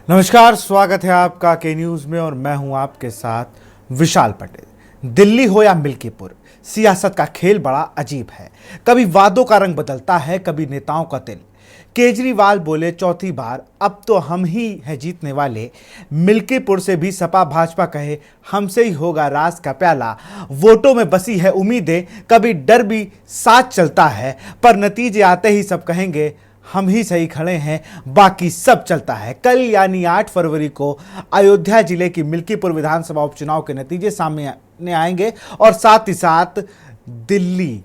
नमस्कार, स्वागत है आपका के न्यूज़ में और मैं हूं आपके साथ विशाल पटेल। दिल्ली हो या मिल्कीपुर, सियासत का खेल बड़ा अजीब है। कभी वादों का रंग बदलता है, कभी नेताओं का दिल। केजरीवाल बोले चौथी बार अब तो हम ही हैं जीतने वाले। मिल्कीपुर से भी सपा भाजपा कहे हमसे ही होगा राज का प्याला। वोटों में बसी है उम्मीदें, कभी डर भी साथ चलता है, पर नतीजे आते ही सब कहेंगे हम ही सही खड़े हैं, बाकी सब चलता है। कल यानी 8 फरवरी को अयोध्या जिले की मिल्कीपुर विधानसभा उपचुनाव के नतीजे सामने आएंगे और साथ ही साथ दिल्ली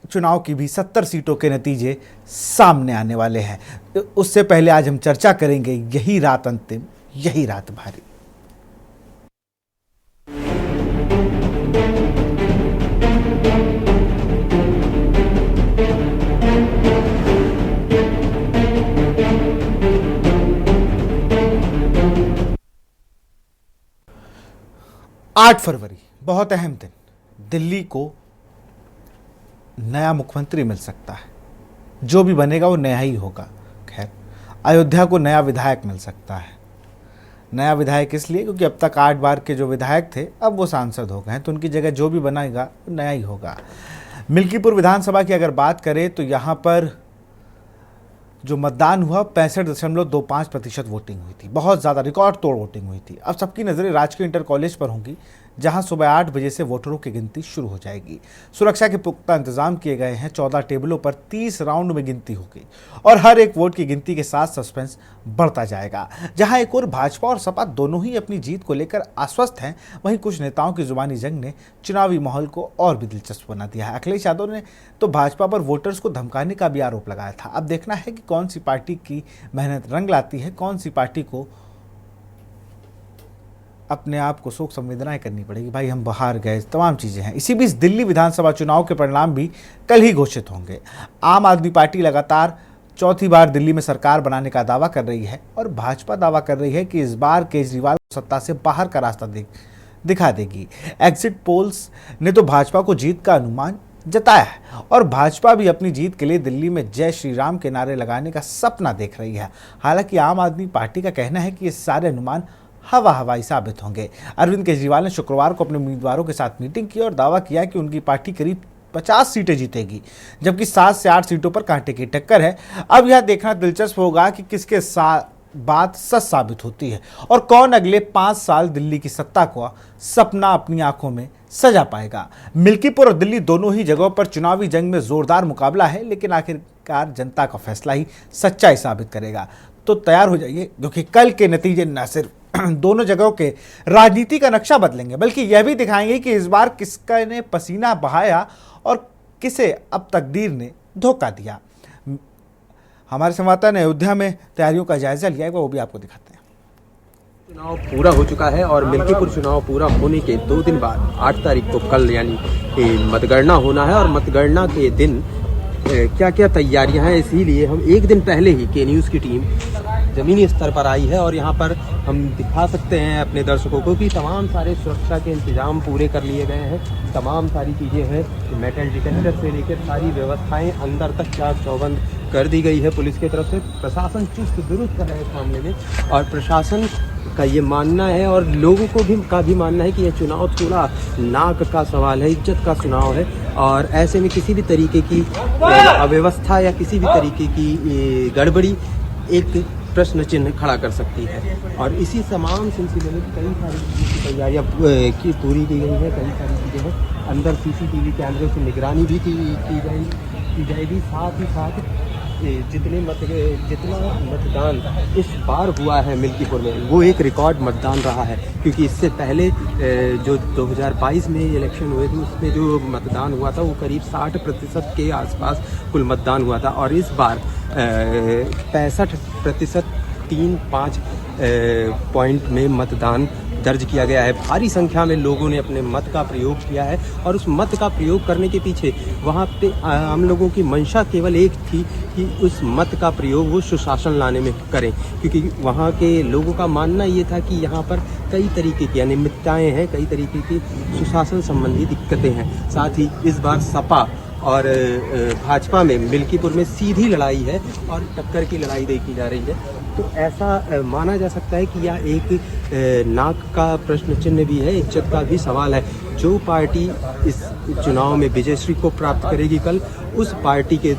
चुनाव की भी 70 सीटों के नतीजे सामने आने वाले हैं। उससे पहले आज हम चर्चा करेंगे यही रात अंतिम, यही रात भारी। 8 फरवरी बहुत अहम दिन। दिल्ली को नया मुख्यमंत्री मिल सकता है, जो भी बनेगा वो नया ही होगा। खैर, अयोध्या को नया विधायक मिल सकता है। नया विधायक इसलिए क्योंकि अब तक 8 बार के जो विधायक थे अब वो सांसद हो गए हैं, तो उनकी जगह जो भी बनाएगा वो नया ही होगा। मिल्कीपुर विधानसभा की अगर बात करें तो यहाँ पर जो मतदान हुआ 65.25% वोटिंग हुई थी। बहुत ज़्यादा रिकॉर्ड तोड़ वोटिंग हुई थी। अब सबकी नज़रें राजकीय इंटर कॉलेज पर होंगी, जहां सुबह 8 बजे से वोटरों की गिनती शुरू हो जाएगी। सुरक्षा के पुख्ता इंतजाम किए गए हैं। 14 टेबलों पर 30 राउंड में गिनती होगी और हर एक वोट की गिनती के साथ सस्पेंस बढ़ता जाएगा। जहां एक और भाजपा और सपा दोनों ही अपनी जीत को लेकर आश्वस्त हैं, वहीं कुछ नेताओं की जुबानी जंग ने चुनावी माहौल को और भी दिलचस्प बना दिया है। अखिलेश यादव ने तो भाजपा पर वोटर्स को धमकाने का भी आरोप लगाया था। अब देखना है कि कौन सी पार्टी की मेहनत रंग लाती है, कौन सी पार्टी को अपने आप को शोक संवेदनाएं करनी पड़ेगी। भाई हम बाहर गए, तमाम चीज़ें हैं। इसी बीच दिल्ली विधानसभा चुनाव के परिणाम भी कल ही घोषित होंगे। आम आदमी पार्टी लगातार चौथी बार दिल्ली में सरकार बनाने का दावा कर रही है और भाजपा दावा कर रही है कि इस बार केजरीवाल को सत्ता से बाहर का रास्ता दिखा देगी। एग्जिट पोल्स ने तो भाजपा को जीत का अनुमान जताया है और भाजपा भी अपनी जीत के लिए दिल्ली में जय श्री राम के नारे लगाने का सपना देख रही है। हालांकि आम आदमी पार्टी का कहना है कि ये सारे अनुमान हवाई साबित होंगे। अरविंद केजरीवाल ने शुक्रवार को अपने उम्मीदवारों के साथ मीटिंग की और दावा किया कि उनकी पार्टी करीब 50 सीटें जीतेगी, जबकि 7 से 8 सीटों पर कांटे की टक्कर है। अब यह देखना दिलचस्प होगा कि किसके साथ बात सच साबित होती है और कौन अगले 5 साल दिल्ली की सत्ता को सपना अपनी आंखों में सजा पाएगा। मिल्कीपुर और दिल्ली दोनों ही जगहों पर चुनावी जंग में जोरदार मुकाबला है, लेकिन आखिरकार जनता का फैसला ही सच्चाई साबित करेगा। तो तैयार हो जाइए, क्योंकि कल के नतीजे न सिर्फ दोनों जगहों के राजनीति का नक्शा बदलेंगे, बल्कि यह भी दिखाएंगे कि इस बार किसका ने पसीना बहाया और किसे अब तकदीर ने धोखा दिया। हमारे संवाददाता ने अयोध्या में तैयारियों का जायजा लिया है, वो भी आपको दिखाते हैं। चुनाव पूरा हो चुका है और मिल्कीपुर चुनाव पूरा होने के 2 दिन बाद 8 तारीख को कल यानी मतगणना होना है और मतगणना के दिन क्या क्या तैयारियां हैं, इसीलिए हम एक दिन पहले ही के न्यूज़ की टीम ज़मीनी स्तर पर आई है और यहाँ पर हम दिखा सकते हैं अपने दर्शकों को कि तमाम सारे सुरक्षा के इंतजाम पूरे कर लिए गए हैं। तमाम सारी चीज़ें हैं, मेटल डिटेक्टर से लेकर सारी व्यवस्थाएं अंदर तक चाक चौबंद कर दी गई है पुलिस की तरफ से। प्रशासन चुस्त दुरुस्त है इस मामले में और प्रशासन का ये मानना है और लोगों को भी मानना है कि यह चुनाव थोड़ा नाक का सवाल है, इज्जत का चुनाव है और ऐसे में किसी भी तरीके की अव्यवस्था या किसी भी तरीके की गड़बड़ी एक प्रश्न चिन्ह खड़ा कर सकती है। और इसी तमाम सिलसिले में कई सारी तैयारियां की पूरी की गई है। कई सारी चीज़ें हैं, अंदर CCTV कैमरे से निगरानी भी की जाएगी। साथ ही साथ जितना मतदान इस बार हुआ है मिल्कीपुर में, वो एक रिकॉर्ड मतदान रहा है, क्योंकि इससे पहले जो 2022 में इलेक्शन हुए थे उसमें जो मतदान हुआ था वो करीब 60% के आसपास कुल मतदान हुआ था और इस बार 65% 3-5 पॉइंट में मतदान दर्ज किया गया है। भारी संख्या में लोगों ने अपने मत का प्रयोग किया है और उस मत का प्रयोग करने के पीछे वहाँ पे हम लोगों की मंशा केवल एक थी कि उस मत का प्रयोग वो सुशासन लाने में करें, क्योंकि वहाँ के लोगों का मानना ये था कि यहाँ पर कई तरीके की अनियमितताएँ हैं, कई तरीके की सुशासन संबंधी दिक्कतें हैं। साथ ही इस बार सपा और भाजपा में मिल्कीपुर में सीधी लड़ाई है और टक्कर की लड़ाई देखी जा रही है। तो ऐसा माना जा सकता है कि यह एक नाक का प्रश्न चिन्ह भी है, इज्जत का भी सवाल है। जो पार्टी इस चुनाव में विजयश्री को प्राप्त करेगी कल, उस पार्टी के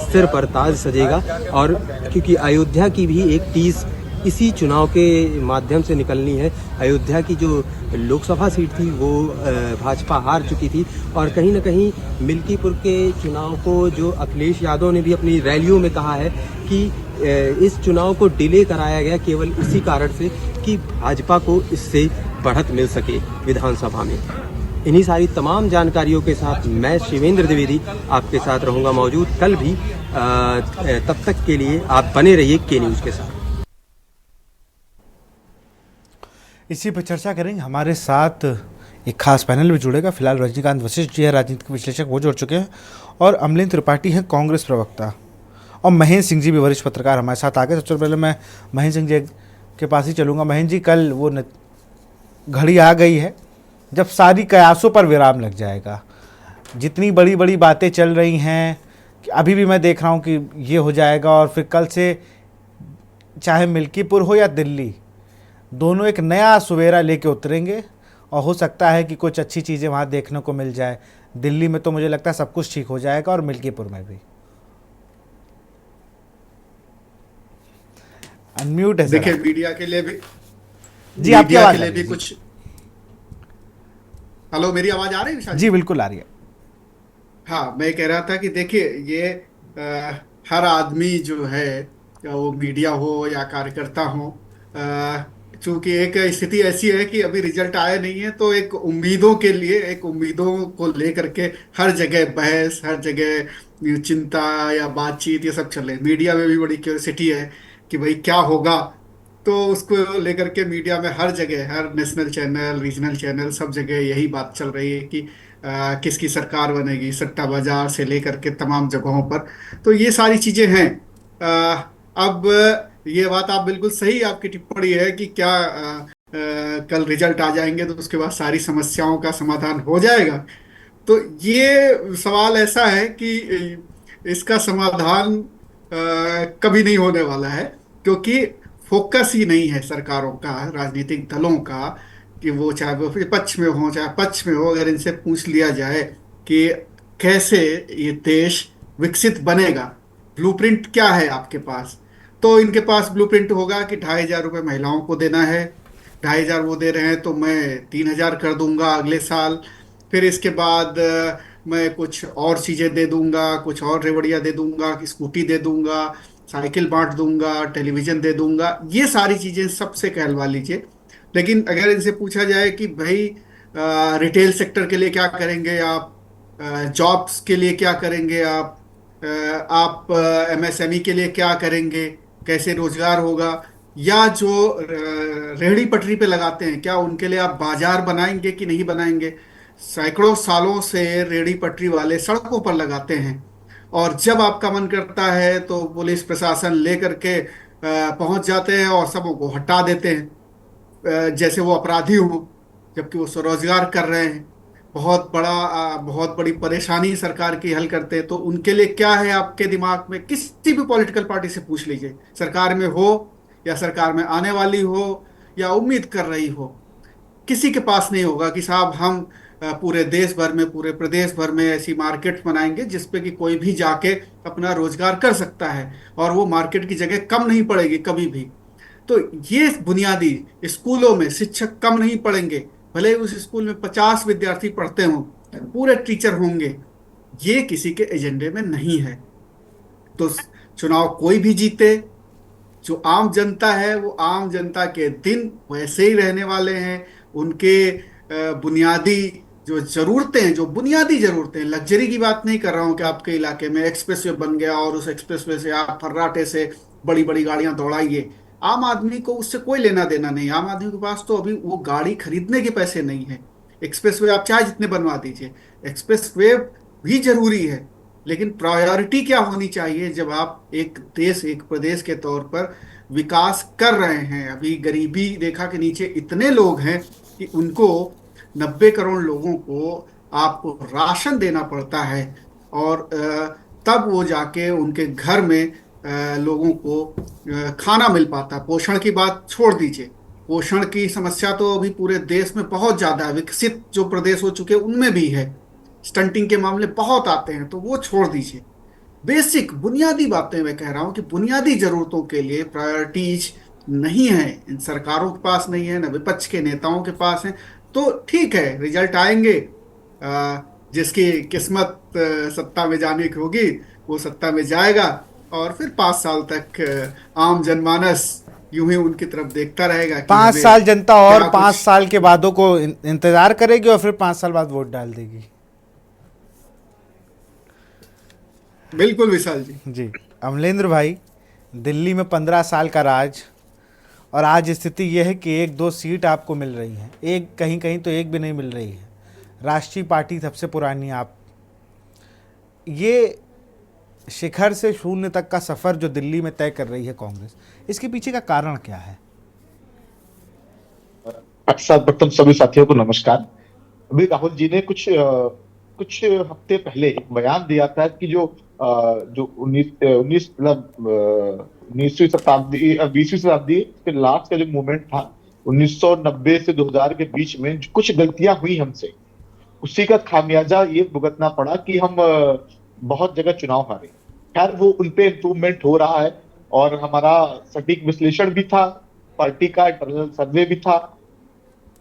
सिर पर ताज सजेगा। और क्योंकि अयोध्या की भी एक टीस इसी चुनाव के माध्यम से निकलनी है। अयोध्या की जो लोकसभा सीट थी वो भाजपा हार चुकी थी और कहीं ना कहीं मिल्कीपुर के चुनाव को जो अखिलेश यादव ने भी अपनी रैलियों में कहा है कि इस चुनाव को डिले कराया गया केवल इसी कारण से कि भाजपा को इससे बढ़त मिल सके विधानसभा में। इन्हीं सारी तमाम जानकारियों के साथ मैं शिवेंद्र द्विवेदी आपके साथ रहूंगा मौजूद कल भी। तब तक के लिए आप बने रहिए के न्यूज़ के साथ। इसी पर चर्चा करेंगे। हमारे साथ एक खास पैनल भी जुड़ेगा। फिलहाल रजनीकांत वशिष्ठ जी है, राजनीतिक विश्लेषक, वो जुड़ चुके हैं, और अमलेन त्रिपाठी हैं, कांग्रेस प्रवक्ता, और महेंद्र सिंह जी भी वरिष्ठ पत्रकार हमारे साथ आ गए। सबसे पहले मैं महेंद्र सिंह जी के पास ही चलूँगा। महेंद्र जी, कल वो घड़ी आ गई है जब सारी कयासों पर विराम लग जाएगा। जितनी बड़ी बड़ी बातें चल रही हैं कि अभी भी मैं देख रहा हूँ कि ये हो जाएगा, और फिर कल से चाहे मिल्कीपुर हो या दिल्ली, दोनों एक नया सवेरा लेके उतरेंगे, और हो सकता है कि कुछ अच्छी चीज़ें वहाँ देखने को मिल जाए। दिल्ली में तो मुझे लगता है सब कुछ ठीक हो जाएगा, और मिल्कीपुर में भी। अनम्यूट है देखिए, मीडिया के लिए भी जी, आपकी मीडिया आवाज के लिए आ रही भी है। कुछ। हेलो, मेरी आवाज आ रही है विशाल जी बिल्कुल आ रही है। हाँ, मैं कह रहा था कि देखिए, ये हर आदमी जो है, या वो मीडिया हो या कार्यकर्ता हो, चूंकि एक स्थिति ऐसी है कि अभी रिजल्ट आया नहीं है, तो एक उम्मीदों के लिए, एक उम्मीदों को लेकर के हर जगह बहस, हर जगह चिंता या बातचीत, ये सब चल रही है। मीडिया में भी बड़ी क्यूरियोसिटी है कि भाई क्या होगा। तो उसको लेकर के मीडिया में हर जगह, हर नेशनल चैनल, रीजनल चैनल, सब जगह यही बात चल रही है कि किसकी सरकार बनेगी, सट्टा बाजार से लेकर के तमाम जगहों पर। तो ये सारी चीजें हैं। अब ये बात आप बिल्कुल सही, आपकी टिप्पणी है कि क्या कल रिजल्ट आ जाएंगे तो उसके बाद सारी समस्याओं का समाधान हो जाएगा। तो ये सवाल ऐसा है कि इसका समाधान कभी नहीं होने वाला है, क्योंकि फोकस ही नहीं है सरकारों का, राजनीतिक दलों का, कि वो चाहे वो विपक्ष में हो चाहे पक्ष में हो, अगर इनसे पूछ लिया जाए कि कैसे ये देश विकसित बनेगा, ब्लूप्रिंट क्या है आपके पास, तो इनके पास ब्लूप्रिंट होगा कि 2,500 रुपये महिलाओं को देना है। 2,500 वो दे रहे हैं तो मैं 3,000 कर दूंगा अगले साल। फिर इसके बाद मैं कुछ और चीज़ें दे दूंगा, कुछ और रेवड़ियाँ दे दूंगा, स्कूटी दे दूंगा, साइकिल बांट दूंगा, टेलीविजन दे दूंगा। ये सारी चीज़ें सबसे कहलवा लीजिए। लेकिन अगर इनसे पूछा जाए कि भाई रिटेल सेक्टर के लिए क्या करेंगे आप, जॉब्स के लिए क्या करेंगे आप एमएसएमई के लिए क्या करेंगे, कैसे रोजगार होगा, या जो रेहड़ी पटरी पे लगाते हैं, क्या उनके लिए आप बाजार बनाएंगे कि नहीं बनाएंगे। सैकड़ों सालों से रेहड़ी पटरी वाले सड़कों पर लगाते हैं, और जब आपका मन करता है तो पुलिस प्रशासन लेकर के पहुंच जाते हैं और सबों को हटा देते हैं, जैसे वो अपराधी हों, जबकि वो स्वरोजगार कर रहे हैं। बहुत बड़ी परेशानी सरकार की हल करते हैं। तो उनके लिए क्या है आपके दिमाग में, किसी भी पॉलिटिकल पार्टी से पूछ लीजिए, सरकार में हो या सरकार में आने वाली हो या उम्मीद कर रही हो, किसी के पास नहीं होगा कि साहब हम पूरे देश भर में, पूरे प्रदेश भर में ऐसी मार्केट बनाएंगे जिसपे कि कोई भी जाके अपना रोजगार कर सकता है, और वो मार्केट की जगह कम नहीं पड़ेगी कभी भी। तो ये बुनियादी, स्कूलों में शिक्षक कम नहीं पढ़ेंगे, भले उस स्कूल में 50 विद्यार्थी पढ़ते हों, पूरे टीचर होंगे, ये किसी के एजेंडे में नहीं है। तो चुनाव कोई भी जीते, जो आम जनता है वो आम जनता के दिन वैसे ही रहने वाले हैं। उनके बुनियादी जो जरूरतें हैं, जो बुनियादी जरूरतें, लग्जरी की बात नहीं कर रहा हूं कि आपके इलाके में एक्सप्रेसवे बन गया और उस एक्सप्रेसवे से आप फर्राटे से बड़ी बड़ी गाड़ियां दौड़ाइए। आम आदमी को उससे कोई लेना देना नहीं। आम आदमी के पास तो अभी वो गाड़ी खरीदने के पैसे नहीं है। एक्सप्रेसवे आप चाहे जितने बनवा दीजिए, एक्सप्रेसवे भी जरूरी है, लेकिन प्रायोरिटी क्या होनी चाहिए जब आप एक देश, एक प्रदेश के तौर पर विकास कर रहे हैं। अभी गरीबी रेखा के नीचे इतने लोग हैं कि उनको, 90 करोड़ लोगों को आपको राशन देना पड़ता है। और तब वो जाके उनके घर में लोगों को खाना मिल पाता। पोषण की बात छोड़ दीजिए, पोषण की समस्या तो अभी पूरे देश में बहुत ज्यादा है, विकसित जो प्रदेश हो चुके हैं उनमें भी है। स्टंटिंग के मामले बहुत आते हैं, तो वो छोड़ दीजिए। बेसिक बुनियादी बातें मैं कह रहा हूं कि बुनियादी जरूरतों के लिए प्रायोरिटीज नहीं है, इन सरकारों के पास नहीं है, न विपक्ष के नेताओं के पास है। तो ठीक है, रिजल्ट आएंगे। जिसकी किस्मत सत्ता में जाने की होगी वो सत्ता में जाएगा, और फिर 5 साल तक आम जनमानस यूं ही उनकी तरफ देखता रहेगा कि 5 साल हमें जनता और क्या 5 साल के बादों को इंतजार करेगी और फिर 5 साल बाद वोट डाल देगी। बिल्कुल विशाल जी। जी। अमलेंद्र भाई, दिल्ली में 15 साल का राज, और आज स्थिति यह है कि 1-2 सीट आपको मिल रही हैं, एक कहीं कहीं तो एक भी नहीं मिल रही है। राष्ट्रीय पार्टी सबसे पुरानी आप, ये शिखर से शून्य तक का सफर जो दिल्ली में तय कर रही है कांग्रेस, इसके पीछे का कारण क्या है? सर्वप्रथम सभी साथियों को नमस्कार। अभी राहुल जी ने कुछ हफ्ते पहले एक बयान दिया था कि जो 19वीं शताब्दी 20वीं शताब्दी के लास्ट का जो मूवमेंट था 1990 से 2000 के बीच में जो कुछ गलतियां हुई हमसे, उसी का खामियाजा ये भुगतना पड़ा कि हम बहुत जगह चुनाव हारे। खैर वो उनपे इम्प्रूवमेंट हो रहा है, और हमारा सटीक विश्लेषण भी था, पार्टी का इंटरनल सर्वे भी था,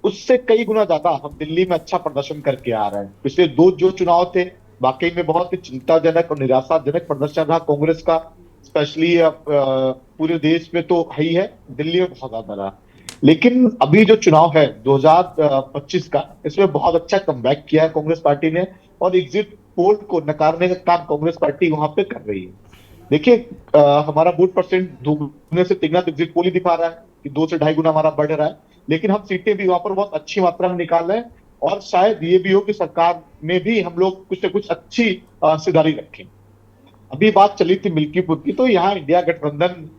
उससे कई गुना ज्यादा हम दिल्ली में अच्छा प्रदर्शन करके आ रहे हैं। पिछले दो जो चुनाव थे वाकई में बहुत ही चिंताजनक और निराशाजनक प्रदर्शन रहा कांग्रेस का, स्पेशली पूरे देश में तो है ही है, दिल्ली में बहुत ज्यादा रहा। लेकिन अभी जो चुनाव है 2025 का, इसमें बहुत अच्छा कमबैक किया है कांग्रेस पार्टी ने, और एग्जिट पोल को नकारने का काम कांग्रेस पार्टी वहां पे कर रही है। देखिए हमारा वोट परसेंट दुगने से तिगुना तो एग्जिट पोल ही दिखा रहा है कि 2 से 2.5 गुना हमारा बढ़ रहा है, लेकिन हम सीटें भी वहां पर बहुत अच्छी मात्रा में निकाल रहे हैं, और शायद ये भी हो कि सरकार में भी हम लोग कुछ न कुछ अच्छी हिस्सेदारी रखें। अभी बात चली थी मिल्कीपुर की, तो यहाँ इंडिया गठबंधन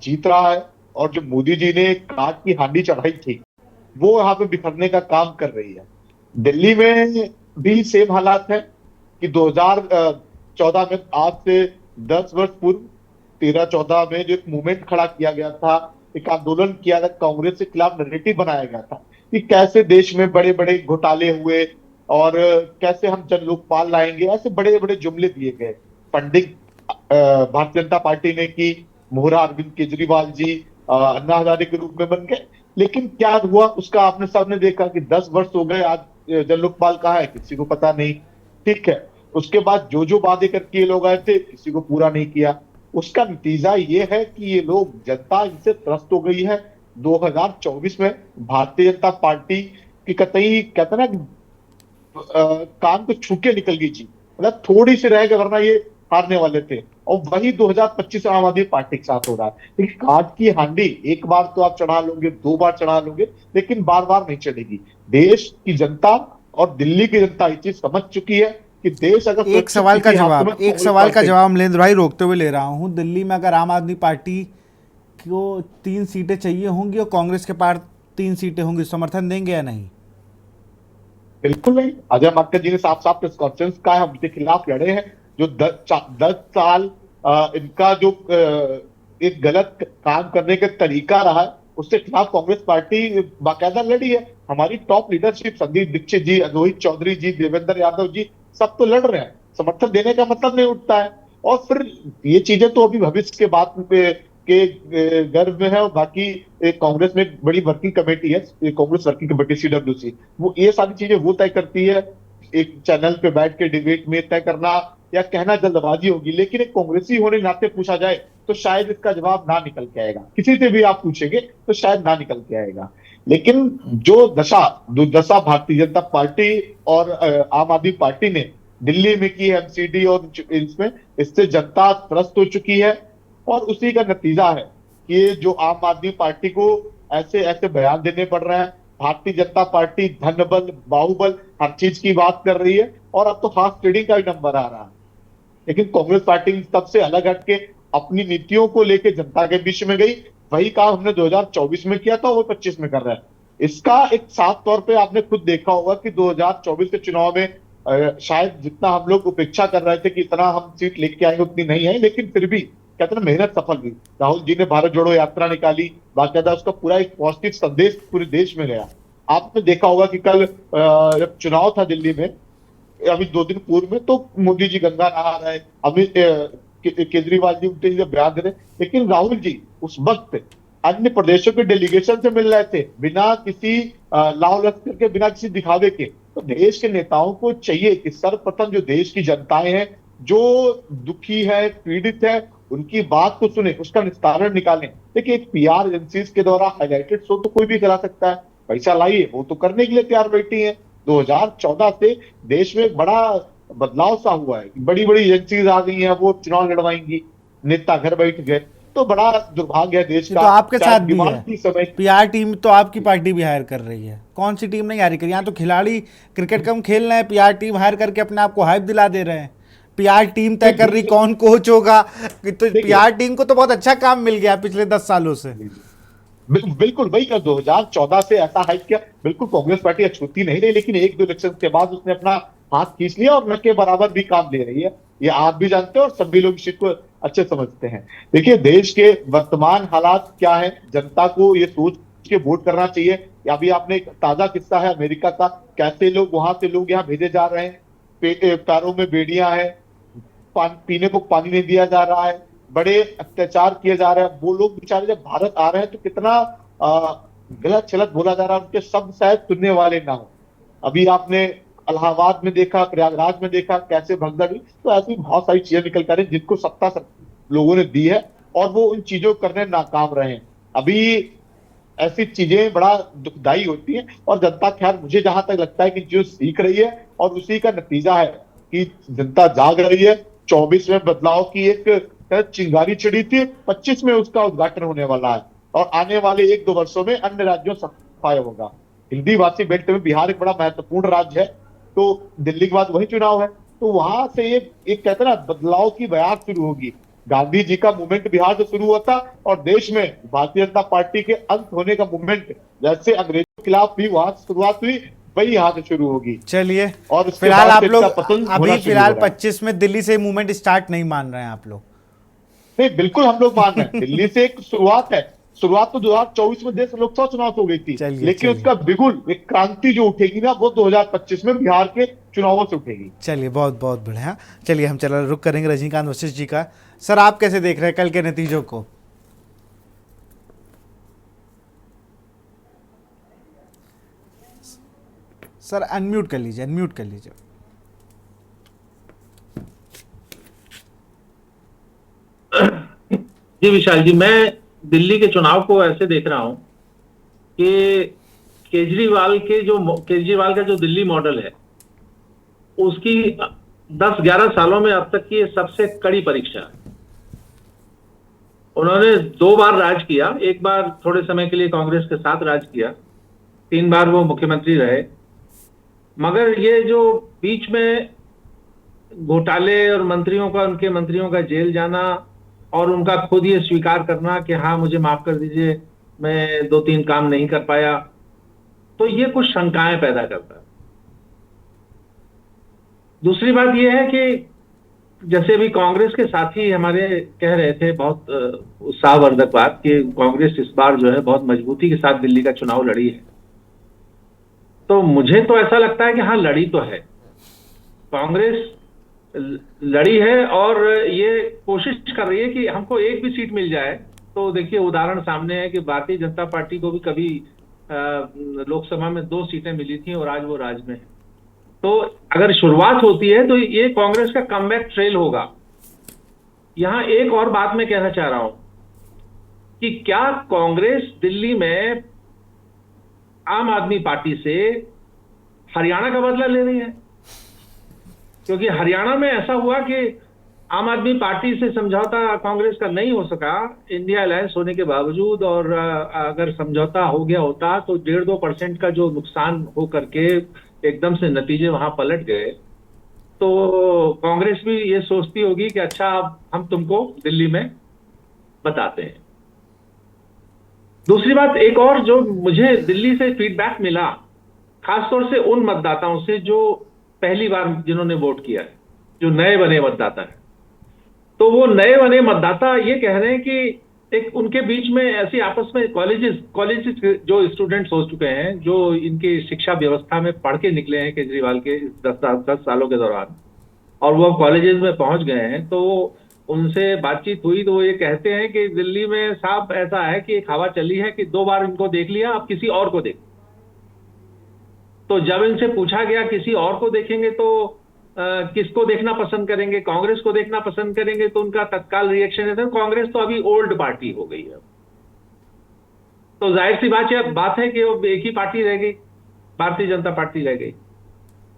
जीत रहा है, और जो मोदी जी ने काट की हांडी चढ़ाई थी वो यहाँ पे बिखरने का काम कर रही है। दिल्ली में भी सेम हालात है कि 2014 में, आज से 10 वर्ष पूर्व 13-14 में जो एक मूवमेंट खड़ा किया गया था, एक आंदोलन किया गया, कांग्रेस के खिलाफ नैरेटिव बनाया गया था कि कैसे देश में बड़े बड़े घोटाले हुए और कैसे हम जन लोकपाल लाएंगे, ऐसे बड़े बड़े जुमले दिए गए। फंडिंग भारतीय जनता पार्टी ने की, मोहरा अरविंद केजरीवाल जी अन्ना हजारे के रूप में बन गए। लेकिन क्या हुआ उसका आपने सबने देखा कि 10 वर्ष हो गए, आज जन लोकपाल कहाँ है किसी को पता नहीं। ठीक है, उसके बाद जो जो वादे करके ये लोग आए थे किसी को पूरा नहीं किया। उसका नतीजा ये है कि ये लोग, जनता इनसे त्रस्त हो गई है। 2024 में भारतीय जनता पार्टी की कतई कहते ना कान को छू के निकल गई जी, मतलब थोड़ी सी रह गए, वरना ये हारने वाले थे। और वही 2025 आम आदमी पार्टी के साथ हो रहा है। लेकिन काट की हांडी एक बार तो आप चढ़ा लोगे, 2 बार चढ़ा लोगे, लेकिन बार बार नहीं चढ़ेगी। देश की जनता और दिल्ली की जनता ये चीज समझ चुकी है कि देश अगर एक सवाल का जवाब अमलेंद्र भाई रोकते हुए ले रहा हूं। दिल्ली में अगर आम आदमी पार्टी को 3 सीटें चाहिए होंगी और कांग्रेस के पास 3 सीटें होंगी, समर्थन देंगे या नहीं? बिल्कुल नहीं। अजय माकन जी ने साफ साफ प्रेस कॉन्फ्रेंस का है, हम उनके खिलाफ लड़े हैं। जो 10 साल इनका जो एक गलत काम करने का तरीका रहा है, उसके खिलाफ कांग्रेस पार्टी बाकायदा लड़ी है। हमारी टॉप लीडरशिप संदीप दीक्षित जी, रोहित चौधरी जी, देवेंद्र यादव जी, सब तो लड़ रहे हैं। समर्थन देने का मतलब नहीं उठता है। और फिर ये चीजें तो अभी भविष्य के बात के गर्भ में है। और बाकी कांग्रेस में एक बड़ी वर्किंग कमेटी है, कांग्रेस वर्किंग कमेटी CWC, वो ये सारी चीजें वो तय करती है। एक चैनल पे बैठ के डिबेट में तय करना या कहना जल्दबाजी होगी, लेकिन एक कांग्रेसी होने नाते पूछा जाए तो शायद इसका जवाब ना निकल के आएगा। किसी से भी आप पूछेंगे तो शायद ना निकल के आएगा। लेकिन जो दुर्दशा भारतीय जनता पार्टी और आम आदमी पार्टी ने दिल्ली में की MCD और इसमें, इससे जनता त्रस्त हो चुकी है। और उसी का नतीजा है कि जो आम आदमी पार्टी को ऐसे ऐसे बयान देने पड़ रहे हैं। भारतीय जनता पार्टी धन बल, बाहुबल, हर चीज की बात कर रही है, और अब तो फास्ट ट्रेडिंग का भी नंबर आ रहा है। लेकिन कांग्रेस पार्टी सबसे अलग हटके अपनी नीतियों को लेकर जनता के बीच में गई। वही काम हमने 2024 में किया था, वो 25 में कर रहा है। इसका एक साफ तौर पे आपने खुद देखा होगा कि 2024 के चुनाव में शायद जितना हम लोग उपेक्षा कर रहे थे कि इतना हम सीट लेके आएंगे उतनी नहीं है, लेकिन फिर भी कहते हैं ना, मेहनत सफल हुई। राहुल जी ने भारत जोड़ो यात्रा निकाली, बाकायदा उसका पूरा एक पॉजिटिव संदेश पूरे देश में गया। आपने देखा होगा कि कल जब चुनाव था दिल्ली में, अभी 2 दिन पूर्व में, तो मोदी जी गंगा नहा रहे, अमित केजरीवाल जी उनके लिए बयान दे रहे, लेकिन राहुल जी उस वक्त अन्य प्रदेशों के डेलीगेशन से मिल रहे थे, बिना किसी लाव लश्कर के, बिना किसी दिखावे के। तो देश के नेताओं को चाहिए कि सर्वप्रथम जो देश की जनताएं हैं, जो दुखी है, पीड़ित है, उनकी बात को सुने, उसका निस्तारण निकालें। देखिए, एक पीआर एजेंसी के द्वारा हाईलाइटेड शो तो कोई भी करा सकता है, पैसा लाइए, वो तो करने के लिए तैयार बैठी है। 2014 से देश में बड़ा बदलाव सा हुआ है, बड़ी बड़ी एजेंसीज आ गई हैं, वो चुनाव लड़वाएंगी, नेता घर बैठ गए। तो बड़ा दुर्भाग्य है देश ये का। तो आपके साथ भी डिमांड है, की समय पीआर टीम तो आपकी पार्टी भी हायर कर रही है। कौन सी टीम नहीं हायर कर रही? यहाँ तो खिलाड़ी क्रिकेट कम खेल रहे हैं, पीआर टीम हायर करके अपने आप को हाइप दिला दे रहे हैं। पीआर टीम तय कर रही कौन कोच होगा। तो पीआर टीम को तो बहुत अच्छा काम मिल गया पिछले 10 सालों से। बिल्कुल वही कर, 2014 से ऐसा हाइप किया। बिल्कुल कांग्रेस पार्टी अछूती नहीं रही, लेकिन 1-2 इलेक्शन के बाद उसने अपना हाथ खींच लिया और न के बराबर भी काम ले रही है। ये आप भी जानते हैं और सभी लोग इस चीज को अच्छे समझते हैं। देखिए, देश के वर्तमान हालात क्या है, जनता को ये सोच के वोट करना चाहिए। अभी आपने एक ताजा किस्सा है अमेरिका का, कैसे लोग वहां से लोग यहाँ भेजे जा रहे हैं, पैरों में बेड़ियां हैं, पीने को पानी नहीं दिया जा रहा है, बड़े अत्याचार किए जा रहे हैं। वो लोग बेचारे जब भारत आ रहे हैं तो कितना गलत छलत बोला जा रहा है, उनके शब्द शायद सुनने वाले ना हो। अभी आपने इलाहाबाद में देखा, प्रयागराज में देखा कैसे भगदड़ हुई। तो ऐसी बहुत सारी चीजें निकल कर रही जिनको सत्ता लोगों ने दी है और वो उन चीजों को करने नाकाम रहे हैं। अभी ऐसी चीजें बड़ा दुखदाई होती हैं और जनता, खैर मुझे जहां तक लगता है कि जो सीख रही है और उसी का नतीजा है कि जनता जाग रही है। 24 में बदलाव की एक चिंगारी चढ़ी थी, 25 में उसका उद्घाटन होने वाला है और आने वाले 1-2 वर्षों में अन्य राज्यों से सफाई होगा। हिंदी भाषी बेल्ट में बिहार एक बड़ा महत्वपूर्ण राज्य है, तो दिल्ली के बाद वही चुनाव है, तो वहां से एक कहते हैं ना, बदलाव की बयार शुरू होगी। गांधी जी का मूवमेंट बिहार से शुरू हुआ था और देश में भारतीय जनता पार्टी के अंत होने का मूवमेंट जैसे अंग्रेजों के खिलाफ भी वहां से शुरुआत हुई, वही यहाँ से शुरू होगी। चलिए, और उसके फिलहाल बाद आप से लोग इसका पतन होना अभी शुरू फिलहाल हो रहा है। 25 में दिल्ली से मूवमेंट स्टार्ट नहीं मान रहे हैं आप लोग? नहीं, बिल्कुल हम लोग मान रहे हैं, दिल्ली से एक शुरुआत है। शुरुआत तो 2024 में देश लोकसभा चुनाव से हो गई थी, लेकिन उसका बिगुल, एक क्रांति जो उठेगी ना, वो 2025 में बिहार के चुनावों से उठेगी। चलिए, बहुत बहुत बढ़िया। चलिए, हम चला रुक करेंगे रजनीकांत वशिष्ठ जी का। सर, आप कैसे देख रहे हैं कल के नतीजों को? सर, अनम्यूट कर लीजिए, अनम्यूट कर लीजिए। जी विशाल जी, मैं दिल्ली के चुनाव को ऐसे देख रहा हूं कि केजरीवाल का जो दिल्ली मॉडल है, उसकी 10-11 सालों में अब तक की सबसे कड़ी परीक्षा है। उन्होंने 2 बार राज किया, एक बार थोड़े समय के लिए कांग्रेस के साथ राज किया, 3 बार वो मुख्यमंत्री रहे। मगर ये जो बीच में घोटाले और उनके मंत्रियों का जेल जाना और उनका खुद ये स्वीकार करना कि हाँ मुझे माफ कर दीजिए, मैं 2-3 काम नहीं कर पाया, तो ये कुछ शंकाएं पैदा करता है। दूसरी बात ये है कि जैसे अभी कांग्रेस के साथी हमारे कह रहे थे, बहुत उत्साहवर्धक बात, कि कांग्रेस इस बार जो है बहुत मजबूती के साथ दिल्ली का चुनाव लड़ी है। तो मुझे तो ऐसा लगता है कि हाँ, लड़ी तो है, कांग्रेस लड़ी है और ये कोशिश कर रही है कि हमको एक भी सीट मिल जाए। तो देखिए, उदाहरण सामने है कि भारतीय जनता पार्टी को भी कभी लोकसभा में 2 सीटें मिली थी और आज वो राज में है। तो अगर शुरुआत होती है तो ये कांग्रेस का कमबैक ट्रेल होगा। यहां एक और बात मैं कहना चाह रहा हूं कि क्या कांग्रेस दिल्ली में आम आदमी पार्टी से हरियाणा का बदला ले रही है? क्योंकि हरियाणा में ऐसा हुआ कि आम आदमी पार्टी से समझौता कांग्रेस का नहीं हो सका, इंडिया अलायंस होने के बावजूद, और अगर समझौता हो गया होता तो 1.5-2% का जो नुकसान हो करके एकदम से नतीजे वहां पलट गए। तो कांग्रेस भी ये सोचती होगी कि अच्छा, अब हम तुमको दिल्ली में बताते हैं। दूसरी बात, एक और जो मुझे दिल्ली से फीडबैक मिला, खासतौर से उन मतदाताओं से जो पहली बार जिन्होंने वोट किया है, जो नए बने मतदाता है, तो वो नए बने मतदाता ये कह रहे हैं कि एक उनके बीच में ऐसी आपस में कॉलेजेस जो स्टूडेंट्स हो चुके हैं, जो इनकी शिक्षा व्यवस्था में पढ़ के निकले हैं केजरीवाल के 10 सालों के दौरान, और वो कॉलेजेस में पहुंच गए हैं, तो उनसे बातचीत हुई तो वो ये कहते हैं कि दिल्ली में साफ ऐसा है कि एक हवा चली है कि 2 बार इनको देख लिया, अब किसी और को देख। तो जब इनसे पूछा गया किसी और को देखेंगे तो किसको देखना पसंद करेंगे, कांग्रेस को देखना पसंद करेंगे, तो उनका तत्काल रिएक्शन है कांग्रेस तो अभी ओल्ड पार्टी हो गई है। तो जाहिर सी बात है कि वो एक ही पार्टी रह गई, भारतीय जनता पार्टी रह गई।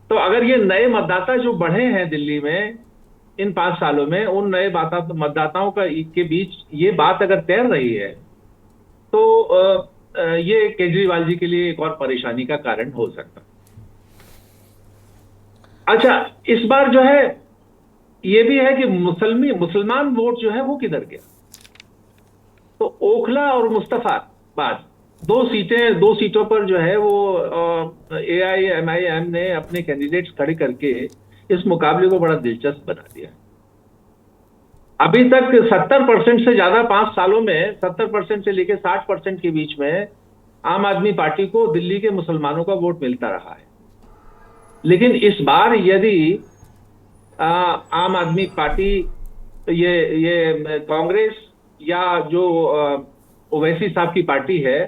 तो अगर ये नए मतदाता जो बढ़े हैं दिल्ली में इन 5 सालों में, उन नए मतदाताओं के बीच ये बात अगर तैर रही है, तो ये केजरीवाल जी के लिए एक और परेशानी का कारण हो सकता है। अच्छा, इस बार जो है ये भी है कि मुसलमान वोट जो है वो किधर गया। तो ओखला और मुस्तफाबाद 2 सीटों पर जो है वो AIMIM ने अपने कैंडिडेट्स खड़े करके इस मुकाबले को बड़ा दिलचस्प बना दिया। अभी तक 70% से ज्यादा 5 सालों में 70% से लेकर 60% के बीच में आम आदमी पार्टी को दिल्ली के मुसलमानों का वोट मिलता रहा है। लेकिन इस बार यदि आम आदमी पार्टी ये कांग्रेस या जो ओवैसी साहब की पार्टी है,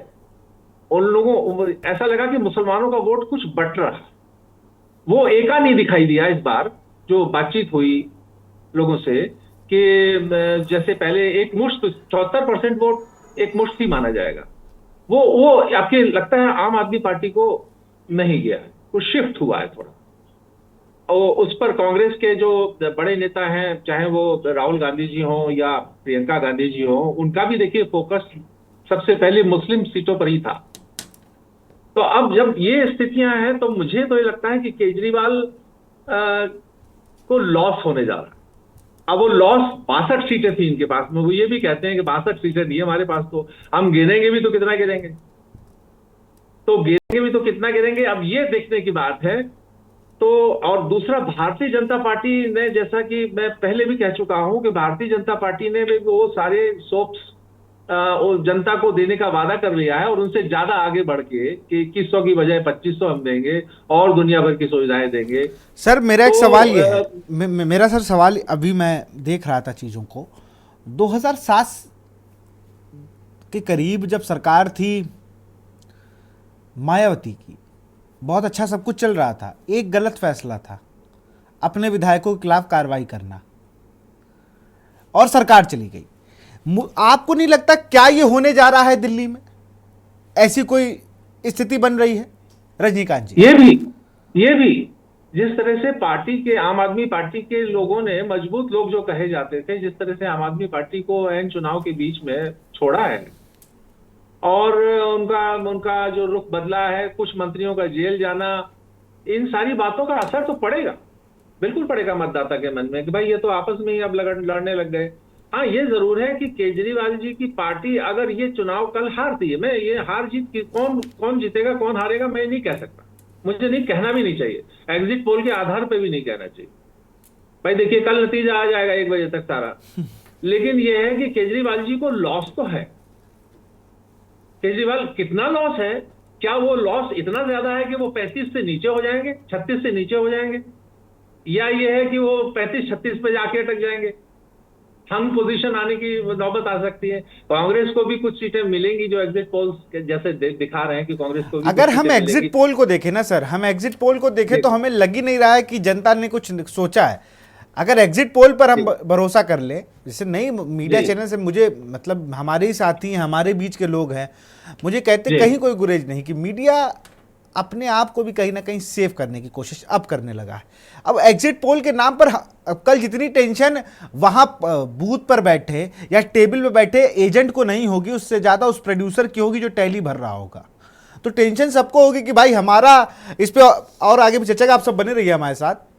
उन लोगों ऐसा लगा कि मुसलमानों का वोट कुछ बट रहा, वो एका नहीं दिखाई दिया इस बार। जो बातचीत हुई लोगों से कि जैसे पहले एक मुश्त 74% वोट एक मुश्त ही माना जाएगा, वो आपके लगता है आम आदमी पार्टी को नहीं गया है, कुछ शिफ्ट हुआ है थोड़ा। और उस पर कांग्रेस के जो बड़े नेता हैं, चाहे वो राहुल गांधी जी हों या प्रियंका गांधी जी हों, उनका भी देखिए फोकस सबसे पहले मुस्लिम सीटों पर ही था। तो अब जब ये स्थितियां हैं तो मुझे तो ये लगता है कि केजरीवाल को लॉस होने जा रहा है। अब वो लॉस 62 सीटें थी इनके पास में, वो ये भी कहते हैं कि 62 सीटें नहीं है हमारे पास, तो हम गिनेंगे भी तो कितना गिनेंगे, अब ये देखने की बात है। तो और दूसरा, भारतीय जनता पार्टी ने, जैसा कि मैं पहले भी कह चुका हूं कि भारतीय जनता पार्टी ने भी वो सारे सोप्स जनता को देने का वादा कर लिया है और उनसे ज्यादा आगे बढ़ के कि 2100 की बजाय 2500 हम देंगे और दुनिया भर की सुविधाएं देंगे। सर मेरा एक सवाल ये है, मेरा सर सवाल, अभी मैं देख रहा था चीज़ों को, 2007 के करीब जब सरकार थी मायावती की, बहुत अच्छा सब कुछ चल रहा था, एक गलत फैसला था अपने विधायकों के खिलाफ कार्रवाई करना और सरकार चली गई। आपको नहीं लगता क्या ये होने जा रहा है दिल्ली में, ऐसी कोई स्थिति बन रही है रजनीकांत जी? ये भी जिस तरह से पार्टी के, आम आदमी पार्टी के लोगों ने, मजबूत लोग जो कहे जाते थे, जिस तरह से आम आदमी पार्टी को एन चुनाव के बीच में छोड़ा है और उनका जो रुख बदला है, कुछ मंत्रियों का जेल जाना, इन सारी बातों का असर तो पड़ेगा, बिल्कुल पड़ेगा मतदाता के मन में कि भाई ये तो आपस में ही अब लड़ने लग गए। हाँ, ये जरूर है कि केजरीवाल जी की पार्टी अगर ये चुनाव कल हारती है, मैं ये हार जीत की कौन जीतेगा कौन हारेगा मैं नहीं कह सकता, मुझे नहीं कहना भी नहीं चाहिए, एग्जिट पोल के आधार पर भी नहीं कहना चाहिए। भाई देखिए कल नतीजा आ जाएगा 1 बजे तक सारा। लेकिन ये है कि केजरीवाल जी को लॉस तो है। केजरीवाल कितना लॉस है, क्या वो लॉस इतना ज्यादा है कि वो 35 से नीचे हो जाएंगे, 36 से नीचे हो जाएंगे, या ये है कि वो 35-36 पे जाके अटक जाएंगे, हम पोजीशन आने की नौबत आ सकती है। कांग्रेस को भी कुछ सीटें मिलेंगी जो एग्जिट पोल्स जैसे दिखा रहे हैं कि कांग्रेस को भी अगर हम एग्जिट पोल को देखें ना सर, हम एग्जिट पोल को देखें तो हमें लग ही नहीं रहा है कि जनता ने कुछ सोचा है। अगर एग्जिट पोल पर हम भरोसा कर ले, जैसे नई मीडिया चैनल से मुझे मतलब हमारे ही साथी हैं, हमारे बीच के लोग हैं, मुझे कहते कहीं कोई गुरेज नहीं कि मीडिया अपने आप को भी कहीं ना कहीं सेव करने की कोशिश अब करने लगा है। अब एग्जिट पोल के नाम पर अब कल जितनी टेंशन वहाँ बूथ पर बैठे या टेबल पे बैठे एजेंट को नहीं होगी, उससे ज़्यादा उस प्रोड्यूसर की होगी जो टैली भर रहा होगा। तो टेंशन सबको होगी कि भाई हमारा इस पर और आगे भी चर्चा का, आप सब बने रहिए हमारे साथ।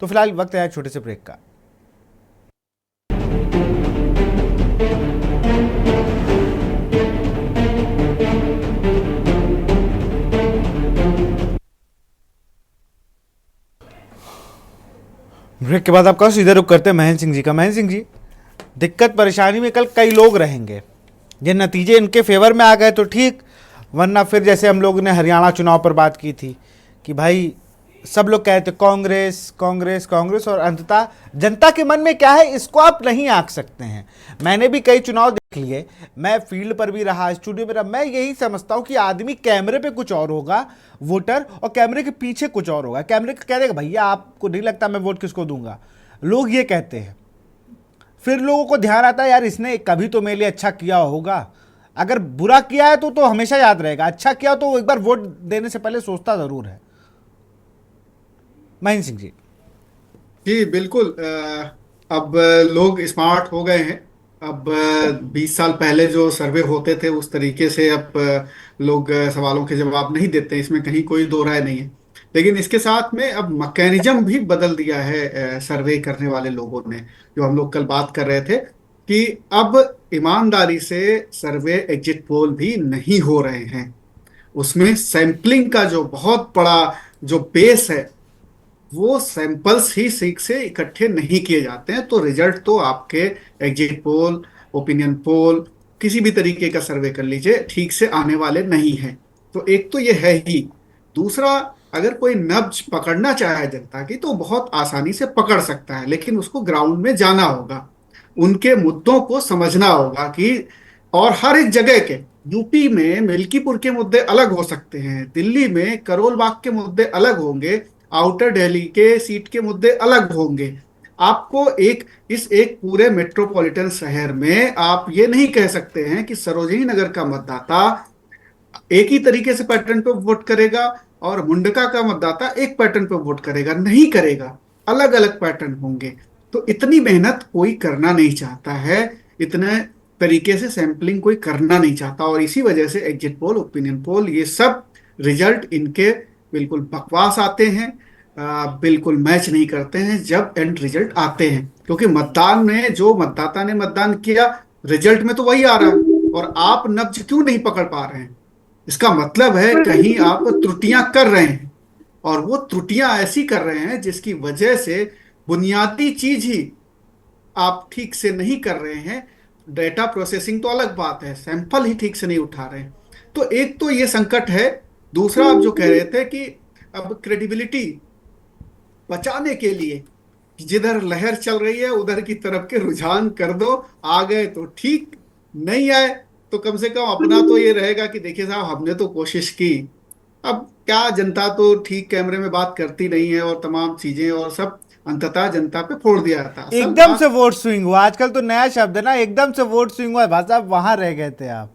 तो फिलहाल वक्त है छोटे से ब्रेक का। ब्रेक के बाद आपका सीधे रुख करते हैं महेंद्र सिंह जी का। महेंद्र सिंह जी, दिक्कत परेशानी में कल कई लोग रहेंगे, ये नतीजे इनके फेवर में आ गए तो ठीक, वरना फिर जैसे हम लोग ने हरियाणा चुनाव पर बात की थी कि भाई सब लोग कहते कांग्रेस कांग्रेस कांग्रेस, और अंततः जनता के मन में क्या है इसको आप नहीं आंक सकते हैं। मैंने भी कई चुनाव देख लिए, मैं फील्ड पर भी रहा, स्टूडियो में रहा, मैं यही समझता हूं कि आदमी कैमरे पे कुछ और होगा वोटर, और कैमरे के पीछे कुछ और होगा। कैमरे का कह देगा भैया आपको नहीं लगता मैं वोट किसको दूंगा, लोग ये कहते हैं। फिर लोगों को ध्यान आता है यार इसने कभी तो मेरे लिए अच्छा किया होगा, अगर बुरा किया है तो हमेशा याद रहेगा, अच्छा किया तो एक बार वोट देने से पहले सोचता जरूर है। महेंद्र सिंह जी। जी बिल्कुल। अब लोग स्मार्ट हो गए हैं। अब 20 साल पहले जो सर्वे होते थे उस तरीके से अब लोग सवालों के जवाब नहीं देते, इसमें कहीं कोई दो राय नहीं है। लेकिन इसके साथ में अब मैकेनिज्म भी बदल दिया है सर्वे करने वाले लोगों ने। जो हम लोग कल बात कर रहे थे कि अब ईमानदारी से सर्वे एग्जिट पोल भी नहीं हो रहे हैं, उसमें सैंपलिंग का जो बहुत बड़ा जो बेस है वो सैंपल्स ही सीख से इकट्ठे नहीं किए जाते हैं, तो रिजल्ट तो आपके एग्जिट पोल, ओपिनियन पोल, किसी भी तरीके का सर्वे कर लीजिए ठीक से आने वाले नहीं हैं। तो एक तो ये है ही। दूसरा, अगर कोई नब्ज पकड़ना चाहे जनता की तो बहुत आसानी से पकड़ सकता है, लेकिन उसको ग्राउंड में जाना होगा, उनके मुद्दों को समझना होगा कि, और हर एक जगह के, यूपी में मिल्कीपुर के मुद्दे अलग हो सकते हैं, दिल्ली में करोल बाग के मुद्दे अलग होंगे, आउटर दिल्ली के सीट के मुद्दे अलग होंगे। आपको एक पूरे मेट्रोपॉलिटन शहर में आप ये नहीं कह सकते हैं कि सरोजिनी नगर का मतदाता एक ही तरीके से पैटर्न पे वोट करेगा और मुंडका का मतदाता एक पैटर्न पे वोट करेगा, नहीं करेगा, अलग अलग पैटर्न होंगे। तो इतनी मेहनत कोई करना नहीं चाहता है, इतने तरीके से सैंपलिंग कोई करना नहीं चाहता, और इसी वजह से एग्जिट पोल, ओपिनियन पोल, ये सब रिजल्ट इनके बिल्कुल बकवास आते हैं, बिल्कुल मैच नहीं करते हैं जब एंड रिजल्ट आते हैं। क्योंकि मतदान में जो मतदाता ने मतदान किया रिजल्ट में तो वही आ रहा है, और आप नब्ज क्यों नहीं पकड़ पा रहे हैं, इसका मतलब है कहीं आप त्रुटियां कर रहे हैं, और वो त्रुटियां ऐसी कर रहे हैं जिसकी वजह से बुनियादी चीज ही आप ठीक से नहीं कर रहे हैं। डेटा प्रोसेसिंग तो अलग बात है, सैंपल ही ठीक से नहीं उठा रहे हैं। तो एक तो ये संकट है। दूसरा, आप जो कह रहे थे कि अब क्रेडिबिलिटी बचाने के लिए जिधर लहर चल रही है उधर की तरफ के रुझान कर दो, आ गए तो ठीक, नहीं आए तो कम से कम अपना तो ये रहेगा कि देखिए साहब हमने तो कोशिश की। अब क्या, जनता तो ठीक कैमरे में बात करती नहीं है और तमाम चीजें और सब अंततः जनता पे फोड़ दिया था। असल एकदम से वोट स्विंग हुआ, आजकल तो नया शब्द है ना, एकदम से वोट स्विंग हुआ भाई साहब, वहां रह गए थे आप।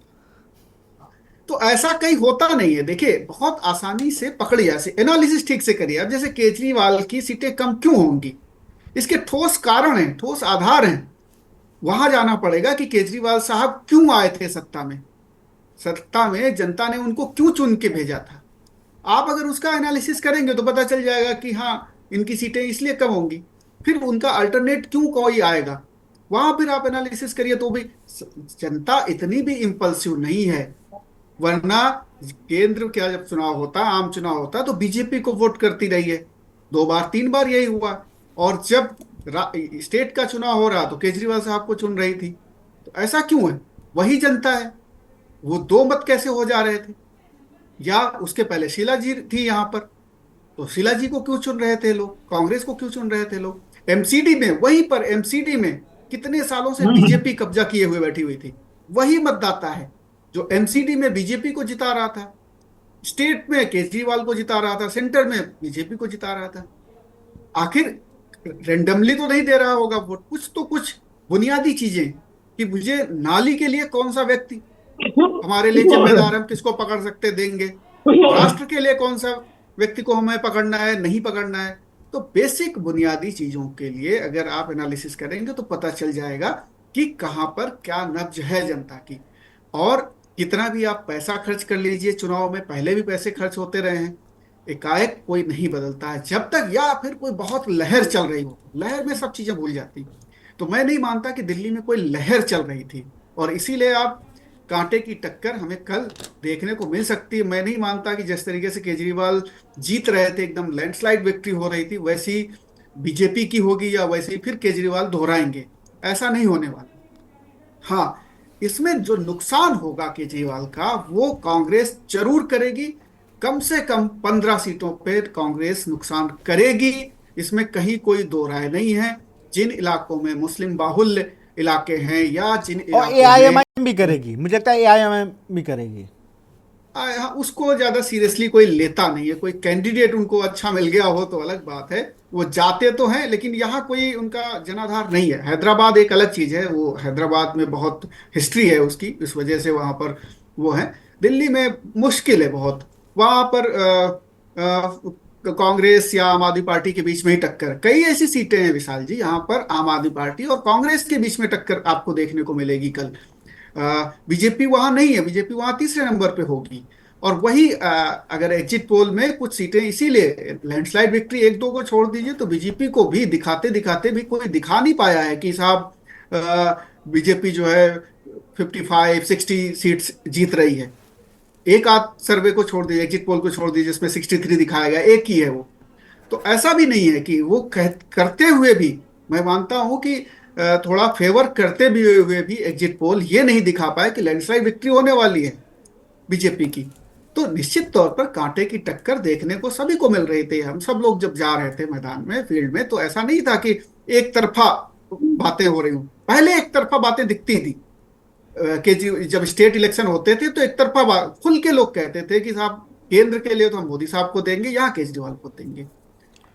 तो ऐसा कहीं होता नहीं है। देखिए बहुत आसानी से पकड़िए, ऐसे एनालिसिस ठीक से करिए। अब जैसे केजरीवाल की सीटें कम क्यों होंगी, इसके ठोस कारण हैं, ठोस आधार हैं। वहां जाना पड़ेगा कि केजरीवाल साहब क्यों आए थे सत्ता में, सत्ता में जनता ने उनको क्यों चुन के भेजा था। आप अगर उसका एनालिसिस करेंगे तो पता चल जाएगा कि हाँ इनकी सीटें इसलिए कम होंगी, फिर उनका अल्टरनेट क्यों कोई आएगा, वहां फिर आप एनालिसिस करिए तो भी जनता इतनी भी इम्पल्सिव नहीं है। वरना केंद्र क्या, जब चुनाव होता, आम चुनाव होता, तो बीजेपी को वोट करती रही है, 2 बार 3 बार यही हुआ। और जब स्टेट का चुनाव हो रहा तो केजरीवाल साहब को चुन रही थी। तो ऐसा क्यों है, वही जनता है। वो 2 मत कैसे हो जा रहे थे, या उसके पहले शीला जी थी यहाँ पर, तो शीला जी को क्यों चुन रहे थे लोग, कांग्रेस को क्यों चुन रहे थे लोग। एमसीडी में, वहीं पर एमसीडी में कितने सालों से बीजेपी कब्जा किए हुए बैठी हुई थी, वही मतदाता है जो एमसीडी में बीजेपी को जिता रहा था, स्टेट में केजरीवाल को जिता रहा था, सेंटर में बीजेपी को जिता रहा था। आखिर रेंडमली तो नहीं दे रहा होगा वोट, कुछ तो कुछ बुनियादी चीजें, कि मुझे नाली के लिए कौन सा व्यक्ति हमारे लिए जिम्मेदार, हम किसको पकड़ सकते देंगे, राष्ट्र के लिए कौन सा व्यक्ति को हमें पकड़ना है, नहीं पकड़ना है। तो बेसिक बुनियादी चीजों के लिए अगर आप एनालिसिस करेंगे तो पता चल जाएगा कि कहां पर क्या नब्ज है जनता की। और कितना भी आप पैसा खर्च कर लीजिए चुनाव में, पहले भी पैसे खर्च होते रहे हैं, एकाएक कोई नहीं बदलता है जब तक, या फिर कोई बहुत लहर चल रही हो, लहर में सब चीजें भूल जाती। तो मैं नहीं मानता कि दिल्ली में कोई लहर चल रही थी, और इसीलिए आप कांटे की टक्कर हमें कल देखने को मिल सकती है। मैं नहीं मानता कि जिस तरीके से केजरीवाल जीत रहे थे, एकदम लैंडस्लाइड विक्ट्री हो रही थी, वैसी बीजेपी की होगी या वैसे ही फिर केजरीवाल दोहराएंगे, ऐसा नहीं होने वाला। हाँ, इसमें जो नुकसान होगा केजरीवाल का वो कांग्रेस जरूर करेगी। कम से कम 15 सीटों पे कांग्रेस नुकसान करेगी, इसमें कहीं कोई दो राय नहीं है। जिन इलाकों में मुस्लिम बाहुल्य इलाके हैं या जिन और इलाकों में एआईएमआईएम भी करेगी, मुझे लगता है एआईएमआईएम भी करेगी। हाँ, उसको ज्यादा सीरियसली कोई लेता नहीं है। कोई कैंडिडेट उनको अच्छा मिल गया हो तो अलग बात है, वो जाते तो हैं, लेकिन यहाँ कोई उनका जनाधार नहीं है। हैदराबाद एक अलग चीज है, वो हैदराबाद में बहुत हिस्ट्री है उसकी, इस वजह से वहां पर वो है। दिल्ली में मुश्किल है बहुत, वहां पर कांग्रेस या आम आदमी पार्टी के बीच में ही टक्कर। कई ऐसी सीटें हैं विशाल जी, यहाँ पर आम आदमी पार्टी और कांग्रेस के बीच में टक्कर आपको देखने को मिलेगी कल। बीजेपी वहां नहीं है, बीजेपी वहां तीसरे नंबर पे होगी। और वही अगर एग्जिट पोल में कुछ सीटें, इसीलिए लैंडस्लाइड विक्ट्री एक दो को छोड़ दीजिए, तो बीजेपी को भी दिखाते दिखाते भी कोई दिखा नहीं पाया है कि साहब बीजेपी जो है 55-60 सीट्स जीत रही है। एक आध सर्वे को छोड़ दीजिए, एग्जिट पोल को छोड़ दीजिए, जिसमें 63 दिखाया गया, एक ही है वो। तो ऐसा भी नहीं है कि वो करते हुए भी, मैं मानता हूं कि थोड़ा फेवर करते भी हुए भी एग्जिट पोल ये नहीं दिखा पाए कि लैंडस्लाइड विक्ट्री होने वाली है बीजेपी की। तो निश्चित तौर पर कांटे की टक्कर देखने को सभी को मिल रही थी। हम सब लोग जब जा रहे थे मैदान में, फील्ड में, तो ऐसा नहीं था कि एक तरफा बातें हो रही हूं। पहले एक तरफा बातें दिखती थी कि जब स्टेट इलेक्शन होते थे तो एक तरफा खुल के लोग कहते थे कि साहब केंद्र के लिए तो हम मोदी साहब को देंगे, यहाँ केजरीवाल को देंगे।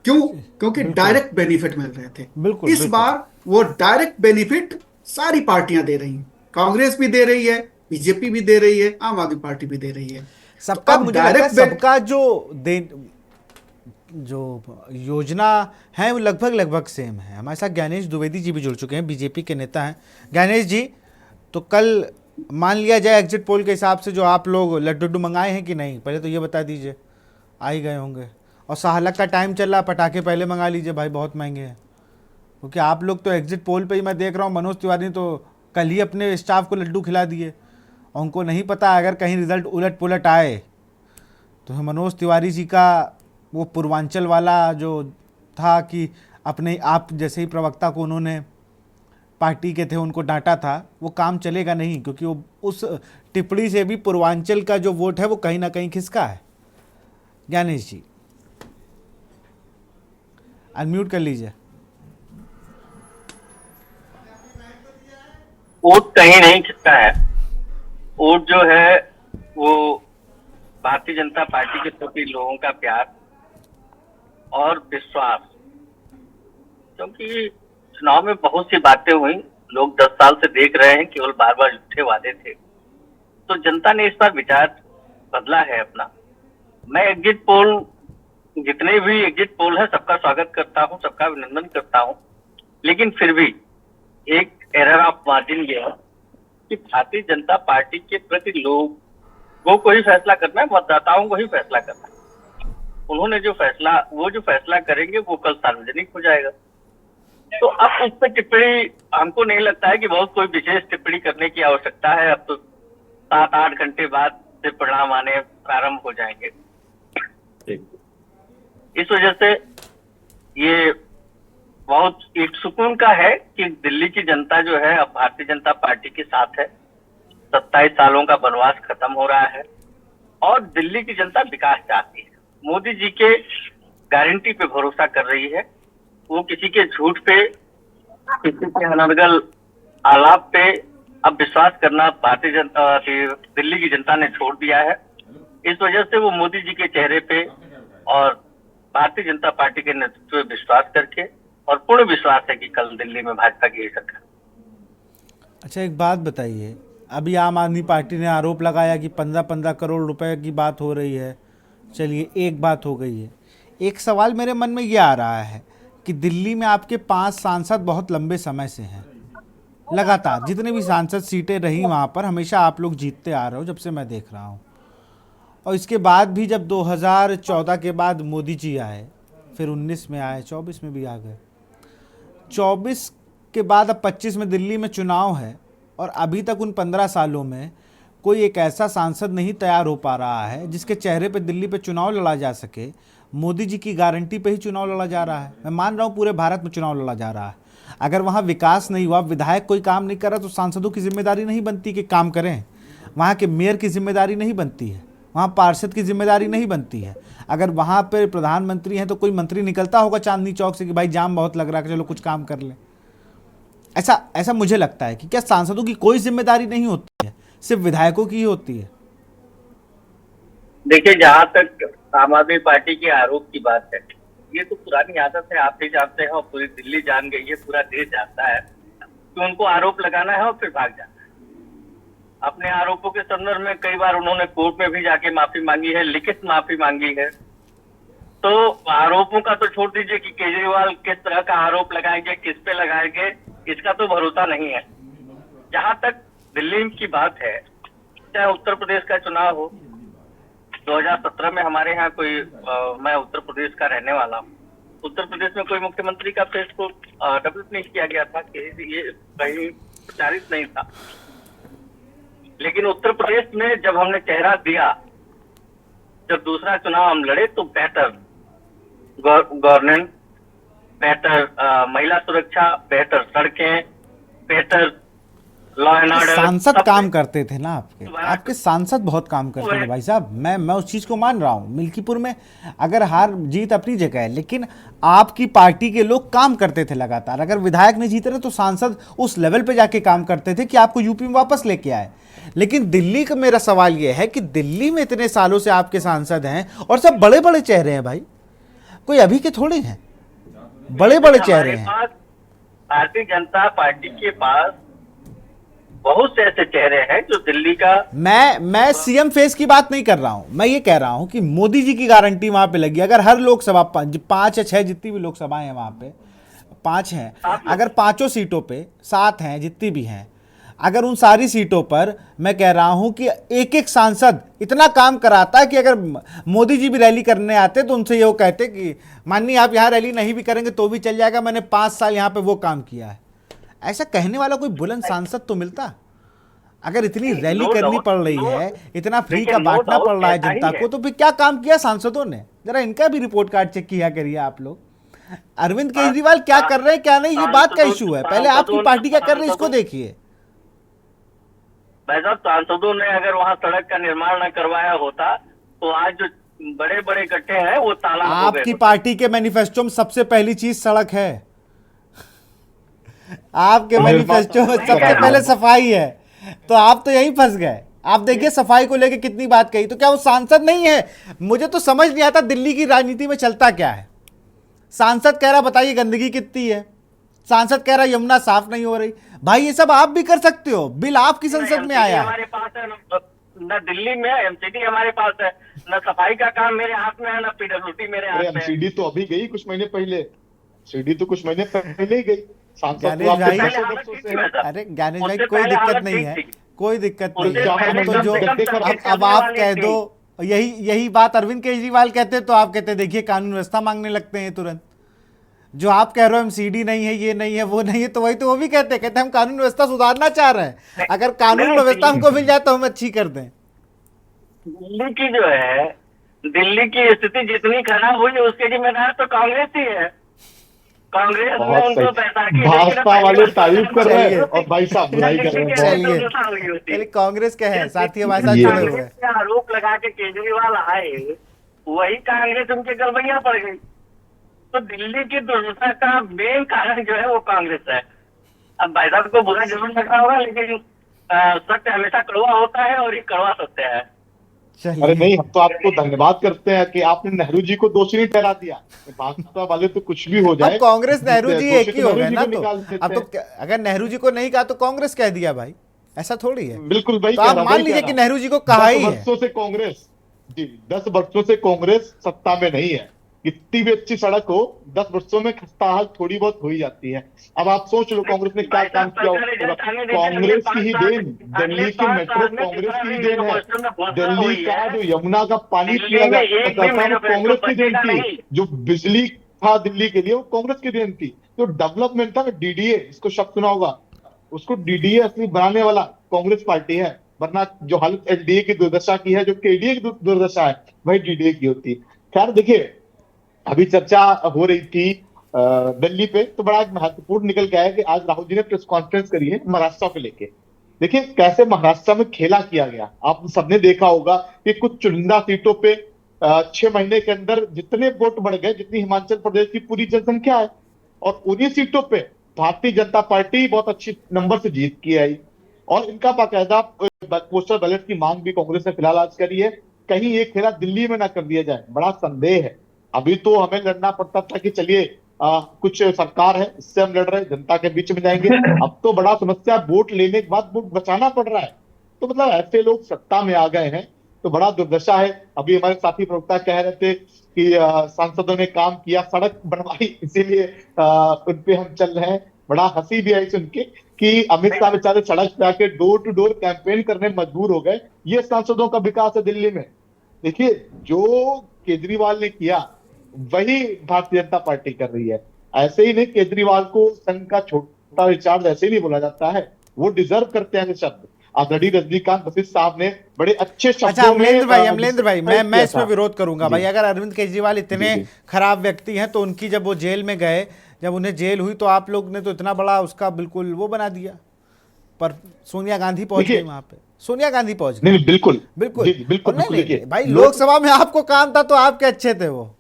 क्यों? क्योंकि बिल्कुल डायरेक्ट बेनिफिट मिल रहे थे। बिल्कुल इस बिल्कुल। बार वो डायरेक्ट बेनिफिट सारी पार्टियां दे रही हैं, कांग्रेस भी दे रही है, बीजेपी भी दे रही है, आम आदमी पार्टी भी दे रही है। तो सबका अब मुझे लगता है डायरेक्ट बेट सबका जो योजना है वो लगभग लगभग सेम है। हमारे साथ ज्ञानेश द्विवेदी जी भी जुड़ चुके हैं, बीजेपी के नेता हैं। ज्ञानेश जी, तो कल मान लिया जाए एग्जिट पोल के हिसाब से जो आप लोग लड्डू मंगाए हैं कि नहीं, पहले तो ये बता दीजिए। आ ही गए होंगे। और साहलक का टाइम चल रहा, पटाखे पहले मंगा लीजिए भाई, बहुत महंगे हैं। क्योंकि आप लोग तो एग्जिट पोल पे ही मैं देख रहा हूँ, मनोज तिवारी तो कल ही अपने स्टाफ को लड्डू खिला दिए। और उनको नहीं पता अगर कहीं रिजल्ट उलट पुलट आए तो मनोज तिवारी जी का वो पूर्वांचल वाला जो था कि अपने आप जैसे ही प्रवक्ता को उन्होंने पार्टी के थे उनको डांटा था, वो काम चलेगा नहीं। क्योंकि वो उस टिप्पणी से भी पूर्वांचल का जो वोट है वो कहीं ना कहीं खिसका है। ज्ञानेश जी अनम्यूट कर लीजिए। वोट कहीं नहीं खिसका है। वोट जो है वो भारतीय जनता पार्टी के प्रति लोगों का प्यार और विश्वास, क्योंकि चुनाव में बहुत सी बातें हुई, लोग 10 साल से देख रहे हैं, केवल बार बार झूठे वादे थे। तो जनता ने इस बार विचार बदला है अपना। मैं एग्जिट पोल, जितने भी एग्जिट पोल है सबका स्वागत करता हूं, सबका अभिनंदन करता हूं, लेकिन फिर भी एक एरर ऑफ मार्जिन ये है कि भारतीय जनता पार्टी के प्रति लोगों को ही फैसला करना है, मतदाताओं को ही फैसला करना है। उन्होंने जो फैसला करेंगे वो कल सार्वजनिक हो जाएगा। तो अब उस पर टिप्पणी हमको नहीं लगता है कि बहुत कोई विशेष टिप्पणी करने की आवश्यकता है। अब तो 7-8 घंटे बाद से परिणाम आने प्रारंभ हो जाएंगे। इस वजह से ये बहुत एक सुकून का है कि दिल्ली की जनता जो है अब भारतीय जनता पार्टी के साथ है। 27 सालों का वनवास खत्म हो रहा है और दिल्ली की जनता विकास चाहती है। मोदी जी के गारंटी पे भरोसा कर रही है। वो किसी के झूठ पे, किसी के अनर्गल आलाप पे अब विश्वास करना दिल्ली की जनता ने छोड़ दिया है। इस वजह से वो मोदी जी के चेहरे पे और भारतीय जनता पार्टी के नेतृत्व पे विश्वास करके, और पूर्ण विश्वास है कि कल दिल्ली में भाजपा की सरकार। अच्छा, एक बात बताइए, अभी आम आदमी पार्टी ने आरोप लगाया कि 15-15 करोड़ रुपए की बात हो रही है। चलिए, एक बात हो गई है। एक सवाल मेरे मन में ये आ रहा है कि दिल्ली में आपके 5 सांसद बहुत लंबे समय से हैं, लगातार जितने भी सांसद सीटें रही वहाँ पर हमेशा आप लोग जीतते आ रहे हो, जब से मैं देख रहा हूँ। और इसके बाद भी जब 2014 के बाद मोदी जी आए, फिर 19 में आए, 24 में भी आ गए, 24 के बाद अब 25 में दिल्ली में चुनाव है, और अभी तक उन 15 सालों में कोई एक ऐसा सांसद नहीं तैयार हो पा रहा है जिसके चेहरे पे दिल्ली पे चुनाव लड़ा जा सके। मोदी जी की गारंटी पे ही चुनाव लड़ा जा रहा है। मैं मान रहा हूँ पूरे भारत में चुनाव लड़ा जा रहा है। अगर वहाँ विकास नहीं हुआ, विधायक कोई काम नहीं कर रहा, तो सांसदों की जिम्मेदारी नहीं बनती कि काम करें। वहाँ के मेयर की जिम्मेदारी नहीं बनती है, वहाँ पार्षद की जिम्मेदारी नहीं बनती है। अगर वहाँ पर प्रधानमंत्री हैं तो कोई मंत्री निकलता होगा चांदनी चौक से कि भाई जाम बहुत लग रहा है, चलो कुछ काम कर लें। ऐसा मुझे लगता है कि क्या सांसदों की कोई जिम्मेदारी नहीं होती है, सिर्फ विधायकों की ही होती है। देखिए, जहाँ तक आम आदमी पार्टी के आरोप की बात है, ये तो पुरानी आदत है, आप भी जानते हैं और पूरी दिल्ली जान गई है, पूरा देश जानता है कि उनको आरोप लगाना है और फिर भाग जाना है। अपने आरोपों के संदर्भ में कई बार उन्होंने कोर्ट में भी जाके माफी मांगी है, लिखित माफी मांगी है। तो आरोपों का तो छोड़ दीजिए कि केजरीवाल किस तरह का आरोप लगाएंगे, किस पे लगाएंगे, इसका तो भरोसा नहीं है। जहां तक दिल्ली की बात है, चाहे उत्तर प्रदेश का चुनाव हो, 2017 में हमारे यहाँ कोई मैं उत्तर प्रदेश का रहने वाला हूँ, उत्तर प्रदेश में कोई मुख्यमंत्री का फेस को डेवलप नहीं किया गया था कि ये कहीं प्रचारित नहीं था। लेकिन उत्तर प्रदेश में जब हमने चेहरा दिया, जब दूसरा चुनाव हम लड़े, तो बेहतर गवर्नेंस, बेहतर महिला सुरक्षा, बेहतर सड़कें, बेहतर लॉ एंड ऑर्डर, सांसद काम करते थे ना आपके सांसद बहुत काम करते थे भाई साहब। मैं उस चीज को मान रहा हूँ। मिल्कीपुर में अगर हार जीत अपनी जगह है, लेकिन आपकी पार्टी के लोग काम करते थे लगातार। अगर विधायक नहीं जीते रहे तो सांसद उस लेवल पे जाके काम करते थे कि आपको यूपी में वापस लेके आए। लेकिन दिल्ली का मेरा सवाल यह है कि दिल्ली में इतने सालों से आपके सांसद हैं और सब बड़े बड़े चेहरे हैं भाई, कोई अभी के थोड़े हैं, बड़े बड़े चेहरे हैं। भारतीय जनता पार्टी के पास बहुत से ऐसे चेहरे हैं जो दिल्ली का। मैं सीएम फेस की बात नहीं कर रहा हूं, मैं ये कह रहा हूं कि मोदी जी की गारंटी वहां पे लगी। अगर हर लोकसभा 5 या 6 जितनी भी लोकसभाएं हैं वहां पे 5 हैं, अगर 5 सीटों पे 7 हैं जितनी भी हैं, अगर उन सारी सीटों पर मैं कह रहा हूं कि एक एक सांसद इतना काम कराता है कि अगर मोदी जी भी रैली करने आते तो उनसे ये वो कहते कि माननीय आप यहाँ रैली नहीं भी करेंगे तो भी चल जाएगा, मैंने 5 साल यहाँ पे वो काम किया है। ऐसा कहने वाला कोई बुलंद सांसद तो मिलता। अगर इतनी रैली करनी पड़ रही है, इतना फ्री का बांटना पड़ रहा है जनता को, तो फिर क्या काम किया सांसदों ने? जरा इनका भी रिपोर्ट कार्ड चेक किया करिए आप लोग। अरविंद केजरीवाल क्या कर रहे हैं क्या नहीं, ये बात का इशू है। पहले आपकी पार्टी क्या कर रही है इसको देखिए। भाई साहब, सांसदों ने अगर वहाँ सड़क का निर्माण न करवाया होता तो आज जो बड़े बड़े गड्ढे हैं वो तालाब हो गए। आपकी पार्टी के मैनिफेस्टो में सबसे पहली चीज सड़क है। आपके मैनिफेस्टो में सबसे पहले सफाई है, तो आप तो यहीं फंस गए। आप देखिए सफाई को लेके कितनी बात कही, तो क्या वो सांसद नहीं है? मुझे तो समझ नहीं आता दिल्ली की राजनीति में चलता क्या है। सांसद कह रहा बताइए गंदगी कितनी है, सांसद कह रहा यमुना साफ नहीं हो रही। भाई ये सब आप भी कर सकते हो, बिल आपकी संसद में आया है। हमारे पास है न दिल्ली में एमसीडी हमारे पास है, न सफाई का काम मेरे हाथ में है, न पीडब्ल्यूडी मेरे हाथ में है। एमसीडी तो अभी गई कुछ महीने पहले, सीडी तो कुछ महीने पहले ही गई। ज्ञानेश भाई, अरे ज्ञानेश भाई कोई दिक्कत नहीं है, कोई दिक्कत नहीं है। तो जो अब आप कह दो, यही बात अरविंद केजरीवाल कहते तो आप कहते देखिए कानून व्यवस्था मांगने लगते हैं तुरंत। जो आप कह रहे हो एमसीडी नहीं है, ये नहीं है, वो नहीं है, तो वही तो वो भी कहते हम कानून व्यवस्था सुधारना चाह रहे हैं। अगर कानून व्यवस्था हमको मिल जाए तो हम अच्छी कर दें। दिल्ली की जो है, दिल्ली की स्थिति जितनी खराब हुई है उसके जिम्मेदार तो कांग्रेस ही है। कांग्रेस ने उनको भाजपा वाले तारीफ कर रहे हैं और भाई साहब बुराई कर रहे हैं। चलिए कांग्रेस के हैं साथी हमारे साथ जुड़े हुए हैं। आरोप लगा के केजरीवाल आए, वही कांग्रेस उनके गलबैया पड़ गई। तो दिल्ली की दुर्दशा का मेन कारण जो है वो कांग्रेस है। अब भाई साहब को बुरा जरूर लगा होगा, लेकिन सत्य हमेशा कड़वा होता है और ये कड़वा सत्य है। अरे नहीं, हम तो आपको धन्यवाद करते हैं कि आपने नेहरू जी को दोषी नहीं ठहरा दिया। भाजपा वाले तो कुछ भी हो जाए, अब कांग्रेस नेहरू जी एक ही हो गए ना। तो अब तो अगर नेहरू जी को नहीं कहा तो कांग्रेस कह दिया भाई, ऐसा थोड़ी है। बिल्कुल भाई, तो आप मान लीजिए कि नेहरू जी को कहा ही है। 10 वर्षों से कांग्रेस, जी 10 वर्षों से कांग्रेस सत्ता में नहीं है। कितनी भी अच्छी सड़क हो, 10 वर्षों में खस्ताहाल थोड़ी बहुत हो ही जाती है। अब आप सोच लो कांग्रेस ने क्या काम किया। कांग्रेस की ही देन, दिल्ली की मेट्रो कांग्रेस की ही देन है। दिल्ली का जो यमुना का पानी पिया जाता था कांग्रेस की देन थी। जो बिजली था दिल्ली के लिए वो कांग्रेस की देन थी। जो डेवलपमेंट था ना, डीडीए, इसको शब्द सुना होगा, उसको डीडीए असली बनाने वाला कांग्रेस पार्टी है। वरना जो हालत एलडीए की दुर्दशा की है, जो केडीए की दुर्दशा है, वही डीडीए की होती है। खैर देखिए, अभी चर्चा हो रही थी दिल्ली पे, तो बड़ा महत्वपूर्ण निकल के आया कि आज राहुल जी ने प्रेस कॉन्फ्रेंस करी है महाराष्ट्र को लेके। देखिए कैसे महाराष्ट्र में खेला किया गया, आप सबने देखा होगा कि कुछ चुनिंदा सीटों पे 6 महीने के अंदर जितने वोट बढ़ गए, जितनी हिमाचल प्रदेश की पूरी जनसंख्या है, और उन्हीं सीटों पे भारतीय जनता पार्टी बहुत अच्छी नंबर से जीत के आई। और इनका बाकायदा पोस्टल बैलेट की मांग भी कांग्रेस ने फिलहाल आज करी है, कहीं ये खेला दिल्ली में ना कर दिया जाए, बड़ा संदेह है। अभी तो हमें लड़ना पड़ता था कि चलिए कुछ सरकार है इससे हम लड़ रहे हैं, जनता के बीच में जाएंगे। अब तो बड़ा समस्या, वोट लेने के बाद वोट बचाना पड़ रहा है। तो मतलब ऐसे लोग सत्ता में आ गए हैं तो बड़ा दुर्दशा है। अभी हमारे साथी प्रवक्ता कह रहे थे कि सांसदों ने काम किया, सड़क बनवाई, इसीलिए उन पे हम चल रहे हैं। बड़ा हंसी भी आई सुन के कि अमित शाह बेचारे सड़क पे आके डोर टू डोर कैंपेन करने में मजबूर हो गए। ये सांसदों का विकास है दिल्ली में। देखिए जो केजरीवाल ने किया वही भारतीय जनता पार्टी कर रही है। ऐसे ही नहीं, केजरीवाल को संघ का छोटा रिचार्ज ऐसे नहीं बोला जाता है, वो डिजर्व करते हैं शब्द। आदरणीय रजनीकांत वशिष्ठ साहब ने बड़े अच्छे अच्छा शब्दों में अमलेंद्र भाई मैं इसमें विरोध करूंगा भाई। अगर अरविंद केजरीवाल इतने जी। खराब व्यक्ति हैं तो उनकी जब वो जेल में गए, जब उन्हें जेल हुई तो आप लोग ने तो इतना बड़ा उसका बिल्कुल वो बना दिया, पर सोनिया गांधी पहुंच गई वहां पे, सोनिया गांधी पहुंच गई। नहीं बिल्कुल बिल्कुल जी, बिल्कुल और नहीं, बिल्कुल। देखिए भाई लोकसभा में आपको काम था तो आपके अच्छे थे वो।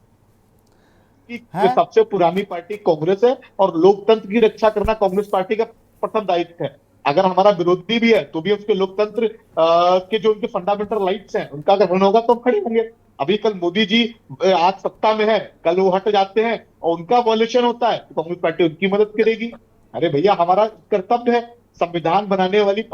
कि सबसे पुरानी पार्टी कांग्रेस है और लोकतंत्र की रक्षा करना कांग्रेस पार्टी का प्रथम दायित्व है। अगर हमारा विरोधी भी है तो भी उसके लोकतंत्र के जो उनके फंडामेंटल राइट्स हैं उनका अगर होना होगा तो हम खड़े होंगे। अभी कल मोदी जी आज सत्ता में है, कल वो हट जाते हैं और उनका वॉल्यूशन होता है तो कांग्रेस पार्टी उनकी मदद करेगी। अरे भैया हमारा कर्तव्य है, संविधान बनाने वाली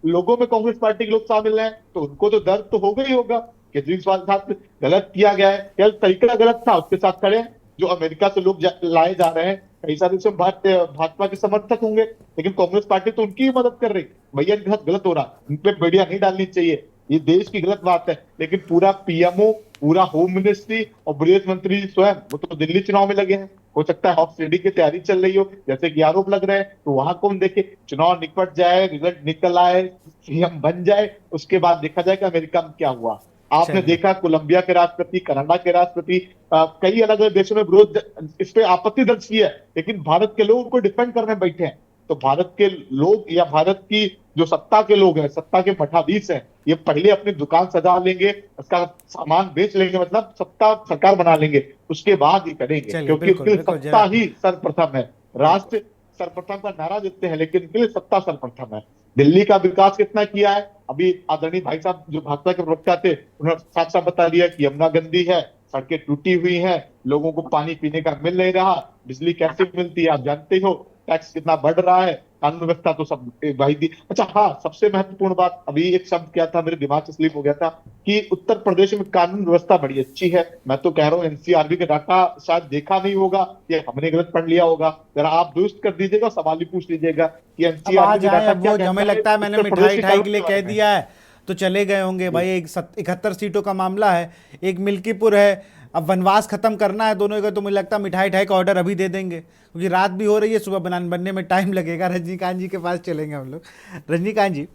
लोगों में कांग्रेस पार्टी के लोग शामिल हैं तो उनको तो दर्द तो होगा ही होगा। केजरीवाल के साथ गलत किया गया है, क्या तरीका गलत था, उसके साथ खड़े हैं। जो अमेरिका से लोग लाए जा रहे हैं, कई सारे उसमें भाजपा के समर्थक होंगे, लेकिन कांग्रेस पार्टी तो उनकी ही मदद कर रही। भैया इनके साथ गलत हो रहा, इन पे बेड़ियां नहीं डालनी चाहिए, ये देश की गलत बात है। लेकिन पूरा पीएमओ, पूरा होम मिनिस्ट्री और विदेश मंत्री स्वयं वो तो दिल्ली चुनाव में लगे हैं। हो सकता है हॉफ सीडी की तैयारी चल रही हो, जैसे कि आरोप लग रहे हैं, तो वहां कौन देखे, चुनाव निकट जाए, रिजल्ट निकल आए, सीएम बन जाए, उसके बाद देखा जाए कि अमेरिका में क्या हुआ। आपने देखा कोलंबिया के राष्ट्रपति, कनाडा के राष्ट्रपति, कई अलग अलग देशों में विरोध, इस पे आपत्ति दर्ज की है, लेकिन भारत के लोग उनको डिफेंड करने बैठे हैं। तो भारत के लोग या भारत की जो सत्ता के लोग हैं, सत्ता के मठाधीश हैं, ये पहले अपनी दुकान सजा लेंगे, उसका सामान बेच लेंगे, मतलब सत्ता सरकार बना लेंगे, उसके बाद ही करेंगे, क्योंकि उनके लिए सत्ता ही सर्वप्रथम है। राष्ट्र सर्वप्रथम का नारा देते हैं, लेकिन इनके लिए सत्ता सर्वप्रथम है। दिल्ली का विकास कितना किया है, अभी आदरणीय भाई साहब जो भाजपा के प्रवक्ता थे उन्होंने साफ साफ बता दिया कि यमुना गंदी है, सड़कें टूटी हुई हैं, लोगों को पानी पीने का मिल नहीं रहा, बिजली कैसे मिलती है आप जानते हो, टैक्स कितना बढ़ रहा है, कानून व्यवस्था तो सब भाई दी। अच्छा हाँ, सबसे महत्वपूर्ण बात, अभी एक शब्द क्या था मेरे दिमाग से स्लिप हो गया था कि उत्तर प्रदेश में कानून व्यवस्था बड़ी अच्छी है। मैं तो कह रहा हूँ एनसीआरबी का डाटा शायद देखा नहीं होगा या हमने गलत पढ़ लिया होगा, जरा आप दुरुस्त कर दीजिएगा, सवाल भी पूछ लीजिएगा कि एनसीआरबी का डाटा क्या कहता है। हमें लगता है मैंने मिठाई के लिए कह दिया है तो चले गए होंगे भाई। 71 सीटों का मामला है, एक मिल्कीपुर है, अब वनवास खत्म करना है दोनों का, तो मुझे लगता है मिठाई का ऑर्डर अभी दे देंगे, क्योंकि रात भी हो रही है, सुबह बनने में टाइम लगेगा। रजनीकांत जी के पास चलेंगे हम लोग। रजनीकांत जी,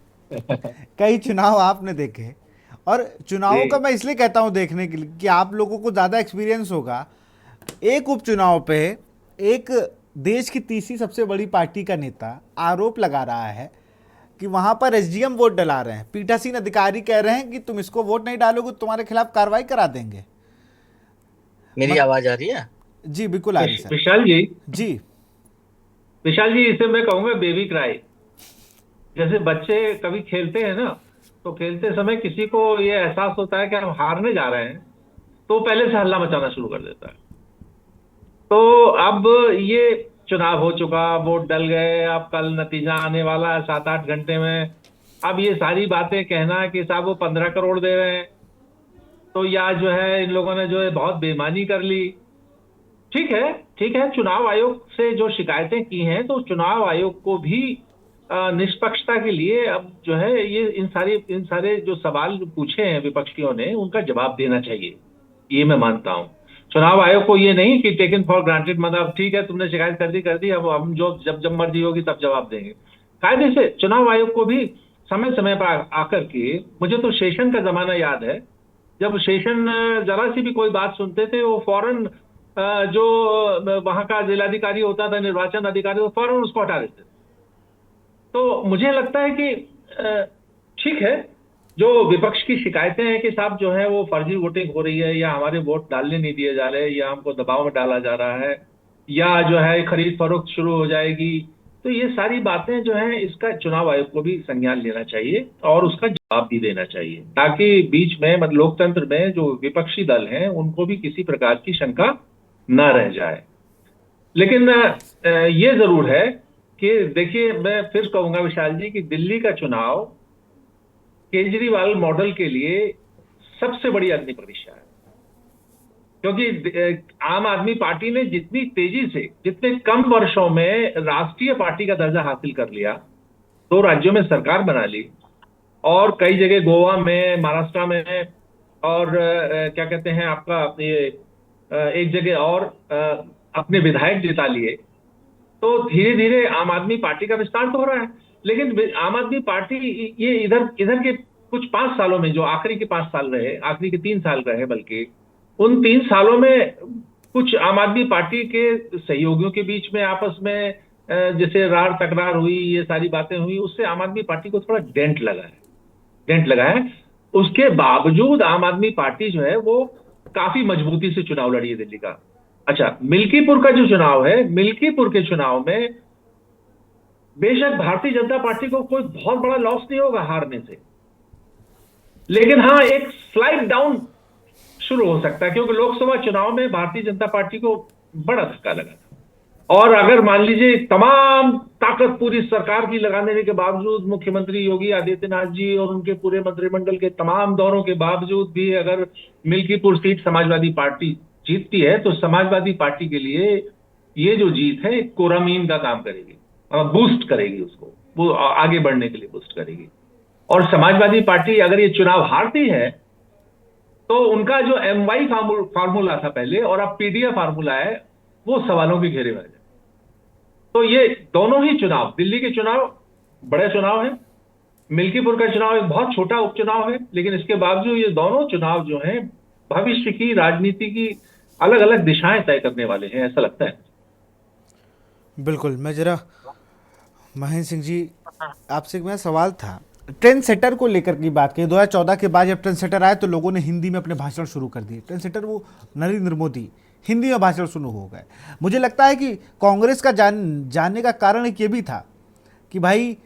कई चुनाव आपने देखे, और चुनावों का मैं इसलिए कहता हूं देखने के लिए कि आप लोगों को ज़्यादा एक्सपीरियंस होगा। एक उपचुनाव पे एक देश की तीसरी सबसे बड़ी पार्टी का नेता आरोप लगा रहा है कि वहां पर एसडीएम वोट डला रहे हैं, पीठासीन अधिकारी कह रहे हैं कि तुम इसको वोट नहीं डालोगे तो तुम्हारे खिलाफ कार्रवाई करा देंगे। मेरी आवाज आ रही है? जी बिल्कुल आ रही है विशाल जी। जी विशाल जी, इसे मैं कहूंगा बेबी क्राई। जैसे बच्चे कभी खेलते हैं ना, तो खेलते समय किसी को ये एहसास होता है कि हम हारने जा रहे हैं, तो पहले से हल्ला मचाना शुरू कर देता है। तो अब ये चुनाव हो चुका, वोट डल गए, अब कल नतीजा आने वाला है 7-8 घंटे में। अब ये सारी बातें कहना कि साहब वो 15 करोड़ दे रहे हैं, तो या जो है इन लोगों ने जो है बहुत बेईमानी कर ली। ठीक है, चुनाव आयोग से जो शिकायतें की हैं, तो चुनाव आयोग को भी निष्पक्षता के लिए अब जो है ये इन सारे जो सवाल पूछे हैं विपक्षियों ने, उनका जवाब देना चाहिए, ये मैं मानता हूं। चुनाव आयोग को ये नहीं कि टेकन फॉर ग्रांटेड, मतलब ठीक है तुमने शिकायत कर दी, अब हम जो जब मर्जी होगी तब जवाब देंगे। कायदे से चुनाव आयोग को भी समय समय पर आकर के, मुझे तो शेषन का जमाना याद है, जब शेषन जरा सी भी कोई बात सुनते थे वो फौरन जो वहां का जिलाधिकारी होता था, निर्वाचन अधिकारी, वो फौरन उसको हटा देते थे। तो मुझे लगता है कि ठीक है, जो विपक्ष की शिकायतें हैं कि साहब जो है वो फर्जी वोटिंग हो रही है, या हमारे वोट डालने नहीं दिए जा रहे, या हमको दबाव में डाला जा रहा है, या जो है खरीद फरोख्त शुरू हो जाएगी, तो ये सारी बातें जो हैं इसका चुनाव आयोग को भी संज्ञान लेना चाहिए और उसका जवाब भी देना चाहिए, ताकि बीच में मतलब लोकतंत्र में जो विपक्षी दल हैं उनको भी किसी प्रकार की शंका न रह जाए। लेकिन ये जरूर है कि देखिए, मैं फिर कहूंगा विशाल जी कि दिल्ली का चुनाव केजरीवाल मॉडल के लिए सबसे बड़ी अग्नि परीक्षा है, क्योंकि आम आदमी पार्टी ने जितनी तेजी से, जितने कम वर्षों में राष्ट्रीय पार्टी का दर्जा हासिल कर लिया, 2 राज्यों में सरकार बना ली, और कई जगह गोवा में, महाराष्ट्र में, और क्या कहते हैं आपका ये एक जगह और अपने विधायक जिता लिए, तो धीरे धीरे आम आदमी पार्टी का विस्तार तो हो रहा है। लेकिन आम आदमी पार्टी ये इधर इधर के कुछ 5 सालों में, जो आखिरी के 5 साल रहे, आखिरी के 3 साल रहे, बल्कि उन 3 सालों में कुछ आम आदमी पार्टी के सहयोगियों के बीच में आपस में जैसे रार तकरार हुई, ये सारी बातें हुई, उससे आम आदमी पार्टी को थोड़ा डेंट लगा है। उसके बावजूद आम आदमी पार्टी जो है वो काफी मजबूती से चुनाव लड़ी है दिल्ली का। अच्छा, मिल्कीपुर का जो चुनाव है, मिल्कीपुर के चुनाव में बेशक भारतीय जनता पार्टी को कोई बहुत बड़ा लॉस नहीं होगा हारने से, लेकिन हाँ, एक स्लाइड डाउन शुरू हो सकता है, क्योंकि लोकसभा चुनाव में भारतीय जनता पार्टी को बड़ा धक्का लगा था। और अगर मान लीजिए तमाम ताकत पूरी सरकार की लगा देने के बावजूद, मुख्यमंत्री योगी आदित्यनाथ जी और उनके पूरे मंत्रिमंडल के तमाम दौरों के बावजूद भी अगर मिल्कीपुर सीट समाजवादी पार्टी जीतती है, तो समाजवादी पार्टी के लिए ये जो जीत है कोरामीन का काम करेगी, बूस्ट करेगी उसको, वो आगे बढ़ने के लिए बूस्ट करेगी। और समाजवादी पार्टी अगर ये चुनाव हारती है, तो उनका जो MY फार्मूला था पहले और अब PDF फार्मूला है, वो सवालों के घेरे में आ जाए। तो ये दोनों ही चुनाव, दिल्ली के चुनाव बड़े चुनाव है, मिल्कीपुर का चुनाव एक बहुत छोटा उपचुनाव है, लेकिन इसके बावजूद ये दोनों चुनाव जो हैं भविष्य की राजनीति की अलग अलग दिशाएं तय करने वाले हैं, ऐसा लगता है। बिल्कुल। मैं जरा महेंद्र सिंह जी, आपसे मेरा सवाल था, ट्रेंड सेटर को लेकर की बात करें। 2014 के बाद जब ट्रेंड सेटर आए तो लोगों ने हिंदी में अपने भाषण शुरू कर दिए। ट्रेंड सेटर वो नरेंद्र मोदी हिंदी में भाषण शुरू हो गए। मुझे लगता है कि कांग्रेस का जानने का कारण एक ये भी था कि भाई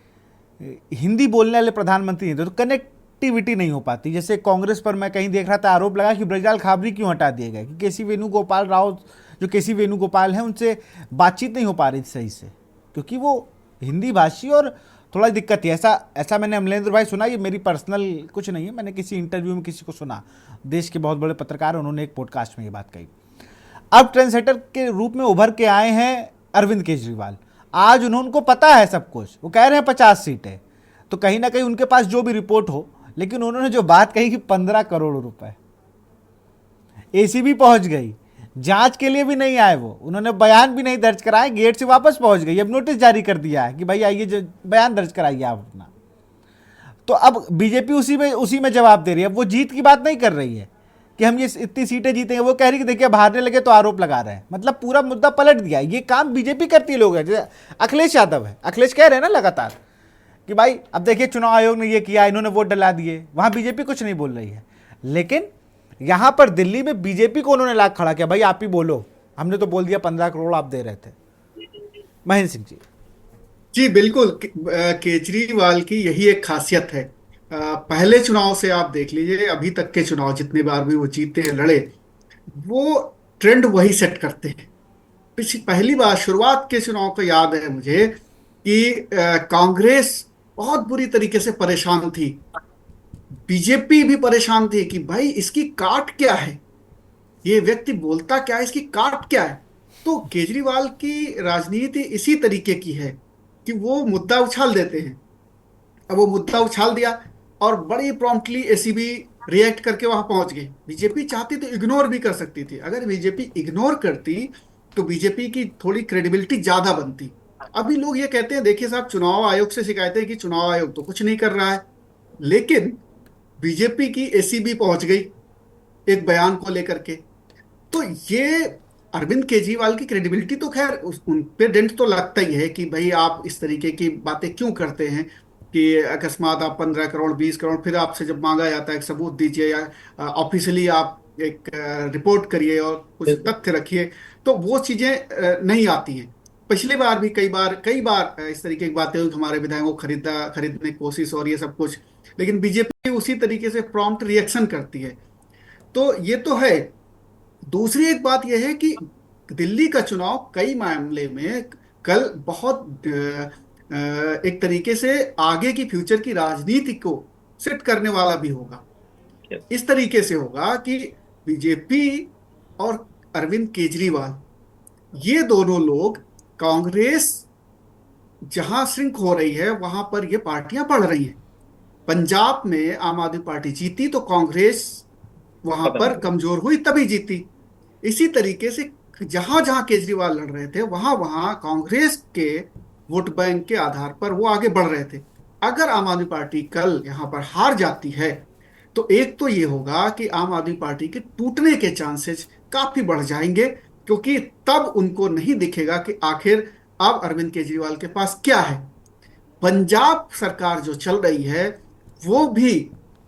हिंदी बोलने वाले प्रधानमंत्री नहीं थे, तो कनेक्टिविटी नहीं हो पाती। जैसे कांग्रेस पर मैं कहीं देख रहा था, आरोप लगा कि ब्रजलाल खाबरी क्यों हटा दिए गए, कि केसी वेणुगोपाल राव, जो केसी वेणुगोपाल हैं, उनसे बातचीत नहीं हो पा रही सही से, क्योंकि वो हिंदी भाषी और थोड़ा दिक्कत है। ऐसा मैंने अमलेंद्र भाई सुना, ये मेरी पर्सनल कुछ नहीं है, मैंने किसी इंटरव्यू में किसी को सुना, देश के बहुत बड़े पत्रकार, उन्होंने एक पॉडकास्ट में ये बात कही। अब ट्रेंड सेटर के रूप में उभर के आए हैं अरविंद केजरीवाल। आज उनको पता है सब कुछ, वो कह रहे हैं 50 सीटें, तो कहीं ना कहीं उनके पास जो भी रिपोर्ट हो, लेकिन उन्होंने जो बात कही कि 15 करोड़ रुपए, ACB पहुंच गई, जांच के लिए भी नहीं आए वो, उन्होंने बयान भी नहीं दर्ज कराए, गेट से वापस पहुंच गई। अब नोटिस जारी कर दिया है कि भाई आइए बयान दर्ज कराइए आप अपना। तो अब बीजेपी उसी में जवाब दे रही है। अब वो जीत की बात नहीं कर रही है कि हम ये इतनी सीटें जीतेंगे, वो कह रही कि देखिए अब हारने लगे तो आरोप लगा रहे हैं। मतलब पूरा मुद्दा पलट दिया। ये काम बीजेपी करती है। लोग हैं जैसे अखिलेश यादव है, अखिलेश कह रहे हैं ना लगातार कि भाई अब देखिए चुनाव आयोग ने ये किया, इन्होंने वोट डला दिए, वहां बीजेपी कुछ नहीं बोल रही है। लेकिन यहां पर दिल्ली में बीजेपी को उन्होंने लाख खड़ा किया, भाई आप ही बोलो, हमने तो बोल दिया 15 करोड़ आप दे रहे थे। महेंद्र सिंह जी। जी बिल्कुल, केजरीवाल की यही एक खासियत है। पहले चुनाव से आप देख लीजिए, अभी तक के चुनाव जितने बार भी वो जीते लड़े, वो ट्रेंड वही सेट करते हैं। पहली बार शुरुआत के चुनाव को याद है मुझे कि कांग्रेस बहुत बुरी तरीके से परेशान थी, बीजेपी भी परेशान थी कि भाई इसकी काट क्या है, ये व्यक्ति बोलता क्या है, इसकी काट क्या है। तो केजरीवाल की राजनीति इसी तरीके की है कि वो मुद्दा उछाल देते हैं। अब वो मुद्दा उछाल दिया और बड़ी प्रॉम्प्टली ACB रिएक्ट करके वहां पहुंच गई। बीजेपी चाहती तो इग्नोर भी कर सकती थी, अगर बीजेपी इग्नोर करती तो बीजेपी की थोड़ी क्रेडिबिलिटी ज्यादा बनती। अभी लोग ये कहते हैं, देखिए साहब, चुनाव आयोग से शिकायतें कि चुनाव आयोग तो कुछ नहीं कर रहा है, लेकिन बीजेपी की ACB पहुंच गई एक बयान को लेकर के। तो ये अरविंद केजरीवाल की क्रेडिबिलिटी तो खैर उन पे डेंट तो लगता ही है कि भाई आप इस तरीके की बातें क्यों करते हैं कि अकस्मात आप 15 करोड़ 20 करोड़, फिर आपसे जब मांगा जाता है एक सबूत दीजिए या ऑफिशियली आप एक रिपोर्ट करिए और कुछ बिल्कुल। तथ्य रखिए, तो वो चीजें नहीं आती हैं। पिछली बार भी कई बार इस तरीके की बातें हुई कि हमारे विधायकों को खरीदने की कोशिश और ये सब कुछ, लेकिन बीजेपी उसी तरीके से प्रॉम्प्ट रिएक्शन करती है। तो ये तो है। दूसरी एक बात यह है कि दिल्ली का चुनाव कई मामले में कल बहुत एक तरीके से आगे की फ्यूचर की राजनीति को सेट करने वाला भी होगा। इस तरीके से होगा कि बीजेपी और अरविंद केजरीवाल, ये दोनों लोग, कांग्रेस जहां श्रिंक हो रही है वहां पर ये पार्टियां बढ़ रही हैं। पंजाब में आम आदमी पार्टी जीती तो कांग्रेस वहां पर कमजोर हुई, तभी जीती। इसी तरीके से जहां जहां केजरीवाल लड़ रहे थे वहां वहां कांग्रेस के वोट बैंक के आधार पर वो आगे बढ़ रहे थे। अगर आम आदमी पार्टी कल यहां पर हार जाती है तो एक तो ये होगा कि आम आदमी पार्टी के टूटने के चांसेस काफी बढ़ जाएंगे, क्योंकि तब उनको नहीं दिखेगा कि आखिर अब अरविंद केजरीवाल के पास क्या है। पंजाब सरकार जो चल रही है वो भी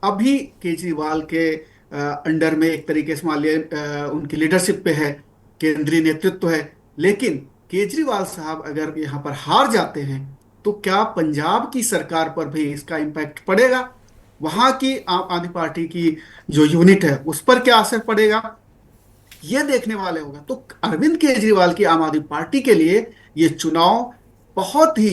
अभी केजरीवाल के अंडर में एक तरीके से मान लिया उनकी लीडरशिप पे है, केंद्रीय नेतृत्व है। लेकिन केजरीवाल साहब अगर यहाँ पर हार जाते हैं तो क्या पंजाब की सरकार पर भी इसका इम्पैक्ट पड़ेगा? वहां की आम आदमी पार्टी की जो यूनिट है उस पर क्या असर पड़ेगा, ये देखने वाले होगा। तो अरविंद केजरीवाल की आम आदमी पार्टी के लिए ये चुनाव बहुत ही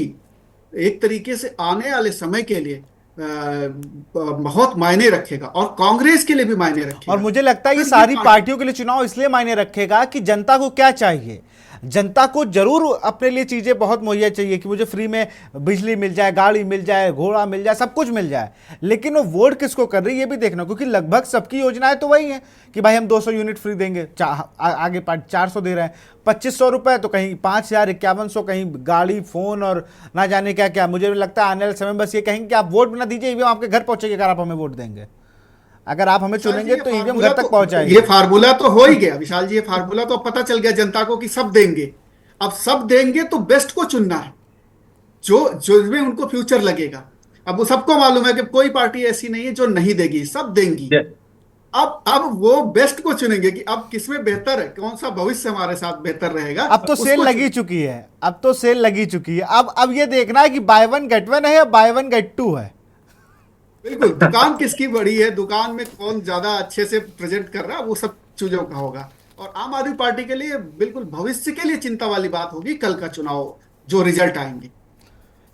एक तरीके से आने वाले समय के लिए बहुत मायने रखेगा और कांग्रेस के लिए भी मायने रखेगा। और मुझे लगता है ये अगर सारी पार्टियों के लिए चुनाव इसलिए मायने रखेगा कि जनता को क्या चाहिए। जनता को जरूर अपने लिए चीजें बहुत मुहैया चाहिए कि मुझे फ्री में बिजली मिल जाए, गाड़ी मिल जाए, घोड़ा मिल जाए, सब कुछ मिल जाए, लेकिन वो वोट किसको कर रही है ये भी देखना, क्योंकि लगभग सबकी योजनाएं तो वही है कि भाई हम 200 यूनिट फ्री देंगे, आगे 400 दे रहे हैं, 2500 रुपए, तो कहीं 5000, 5100, कहीं गाड़ी, फोन और ना जाने क्या क्या। मुझे लगता है आने वाले समय में बस ये कहेंगे कि आप वोट ना दीजिए, ईवीएम आपके घर पहुंचेगा अगर आप हमें वोट देंगे, अगर आप हमें चुनेंगे तो ईवीएम घर तक पहुंचाएंगे। ये फार्मूला तो हो ही गया विशाल जी, ये फार्मूला तो पता चल गया जनता को कि सब देंगे। अब सब देंगे तो बेस्ट को चुनना है, जो जो में उनको फ्यूचर लगेगा। अब वो सबको मालूम है कि कोई पार्टी ऐसी नहीं है जो नहीं देगी, सब देंगी। अब वो बेस्ट को चुनेंगे कि अब किसमें बेहतर है, कौन सा भविष्य हमारे साथ बेहतर रहेगा। अब तो सेल लगी चुकी है, अब तो सेल लगी चुकी है। अब ये देखना है कि बाय वन गेट वन है या बाय वन गेट टू है। बिल्कुल, दुकान किसकी बड़ी है, दुकान में कौन ज्यादा अच्छे से प्रेजेंट कर रहा है, वो सब चीजों का होगा। और आम आदमी पार्टी के लिए बिल्कुल भविष्य के लिए चिंता वाली बात होगी कल का चुनाव, जो रिजल्ट आएंगे।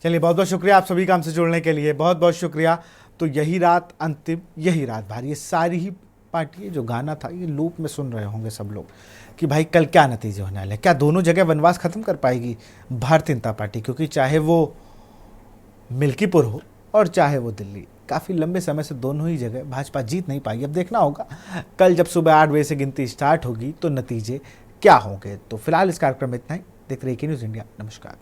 चलिए, बहुत बहुत शुक्रिया आप सभी का हमसे जुड़ने के लिए, बहुत बहुत शुक्रिया। तो यही रात अंतिम, यही रात भारी, ये सारी ही पार्टी जो गाना था ये लूप में सुन रहे होंगे सब लोग कि भाई कल क्या नतीजे होने वाले, क्या दोनों जगह वनवास खत्म कर पाएगी भारतीय जनता पार्टी, क्योंकि चाहे वो मिल्कीपुर हो और चाहे वो दिल्ली, काफ़ी लंबे समय से दोनों ही जगह भाजपा जीत नहीं पाई। अब देखना होगा कल जब सुबह 8 बजे से गिनती स्टार्ट होगी तो नतीजे क्या होंगे। तो फिलहाल इस कार्यक्रम में इतना ही। देखते रहिए के न्यूज़ इंडिया। नमस्कार।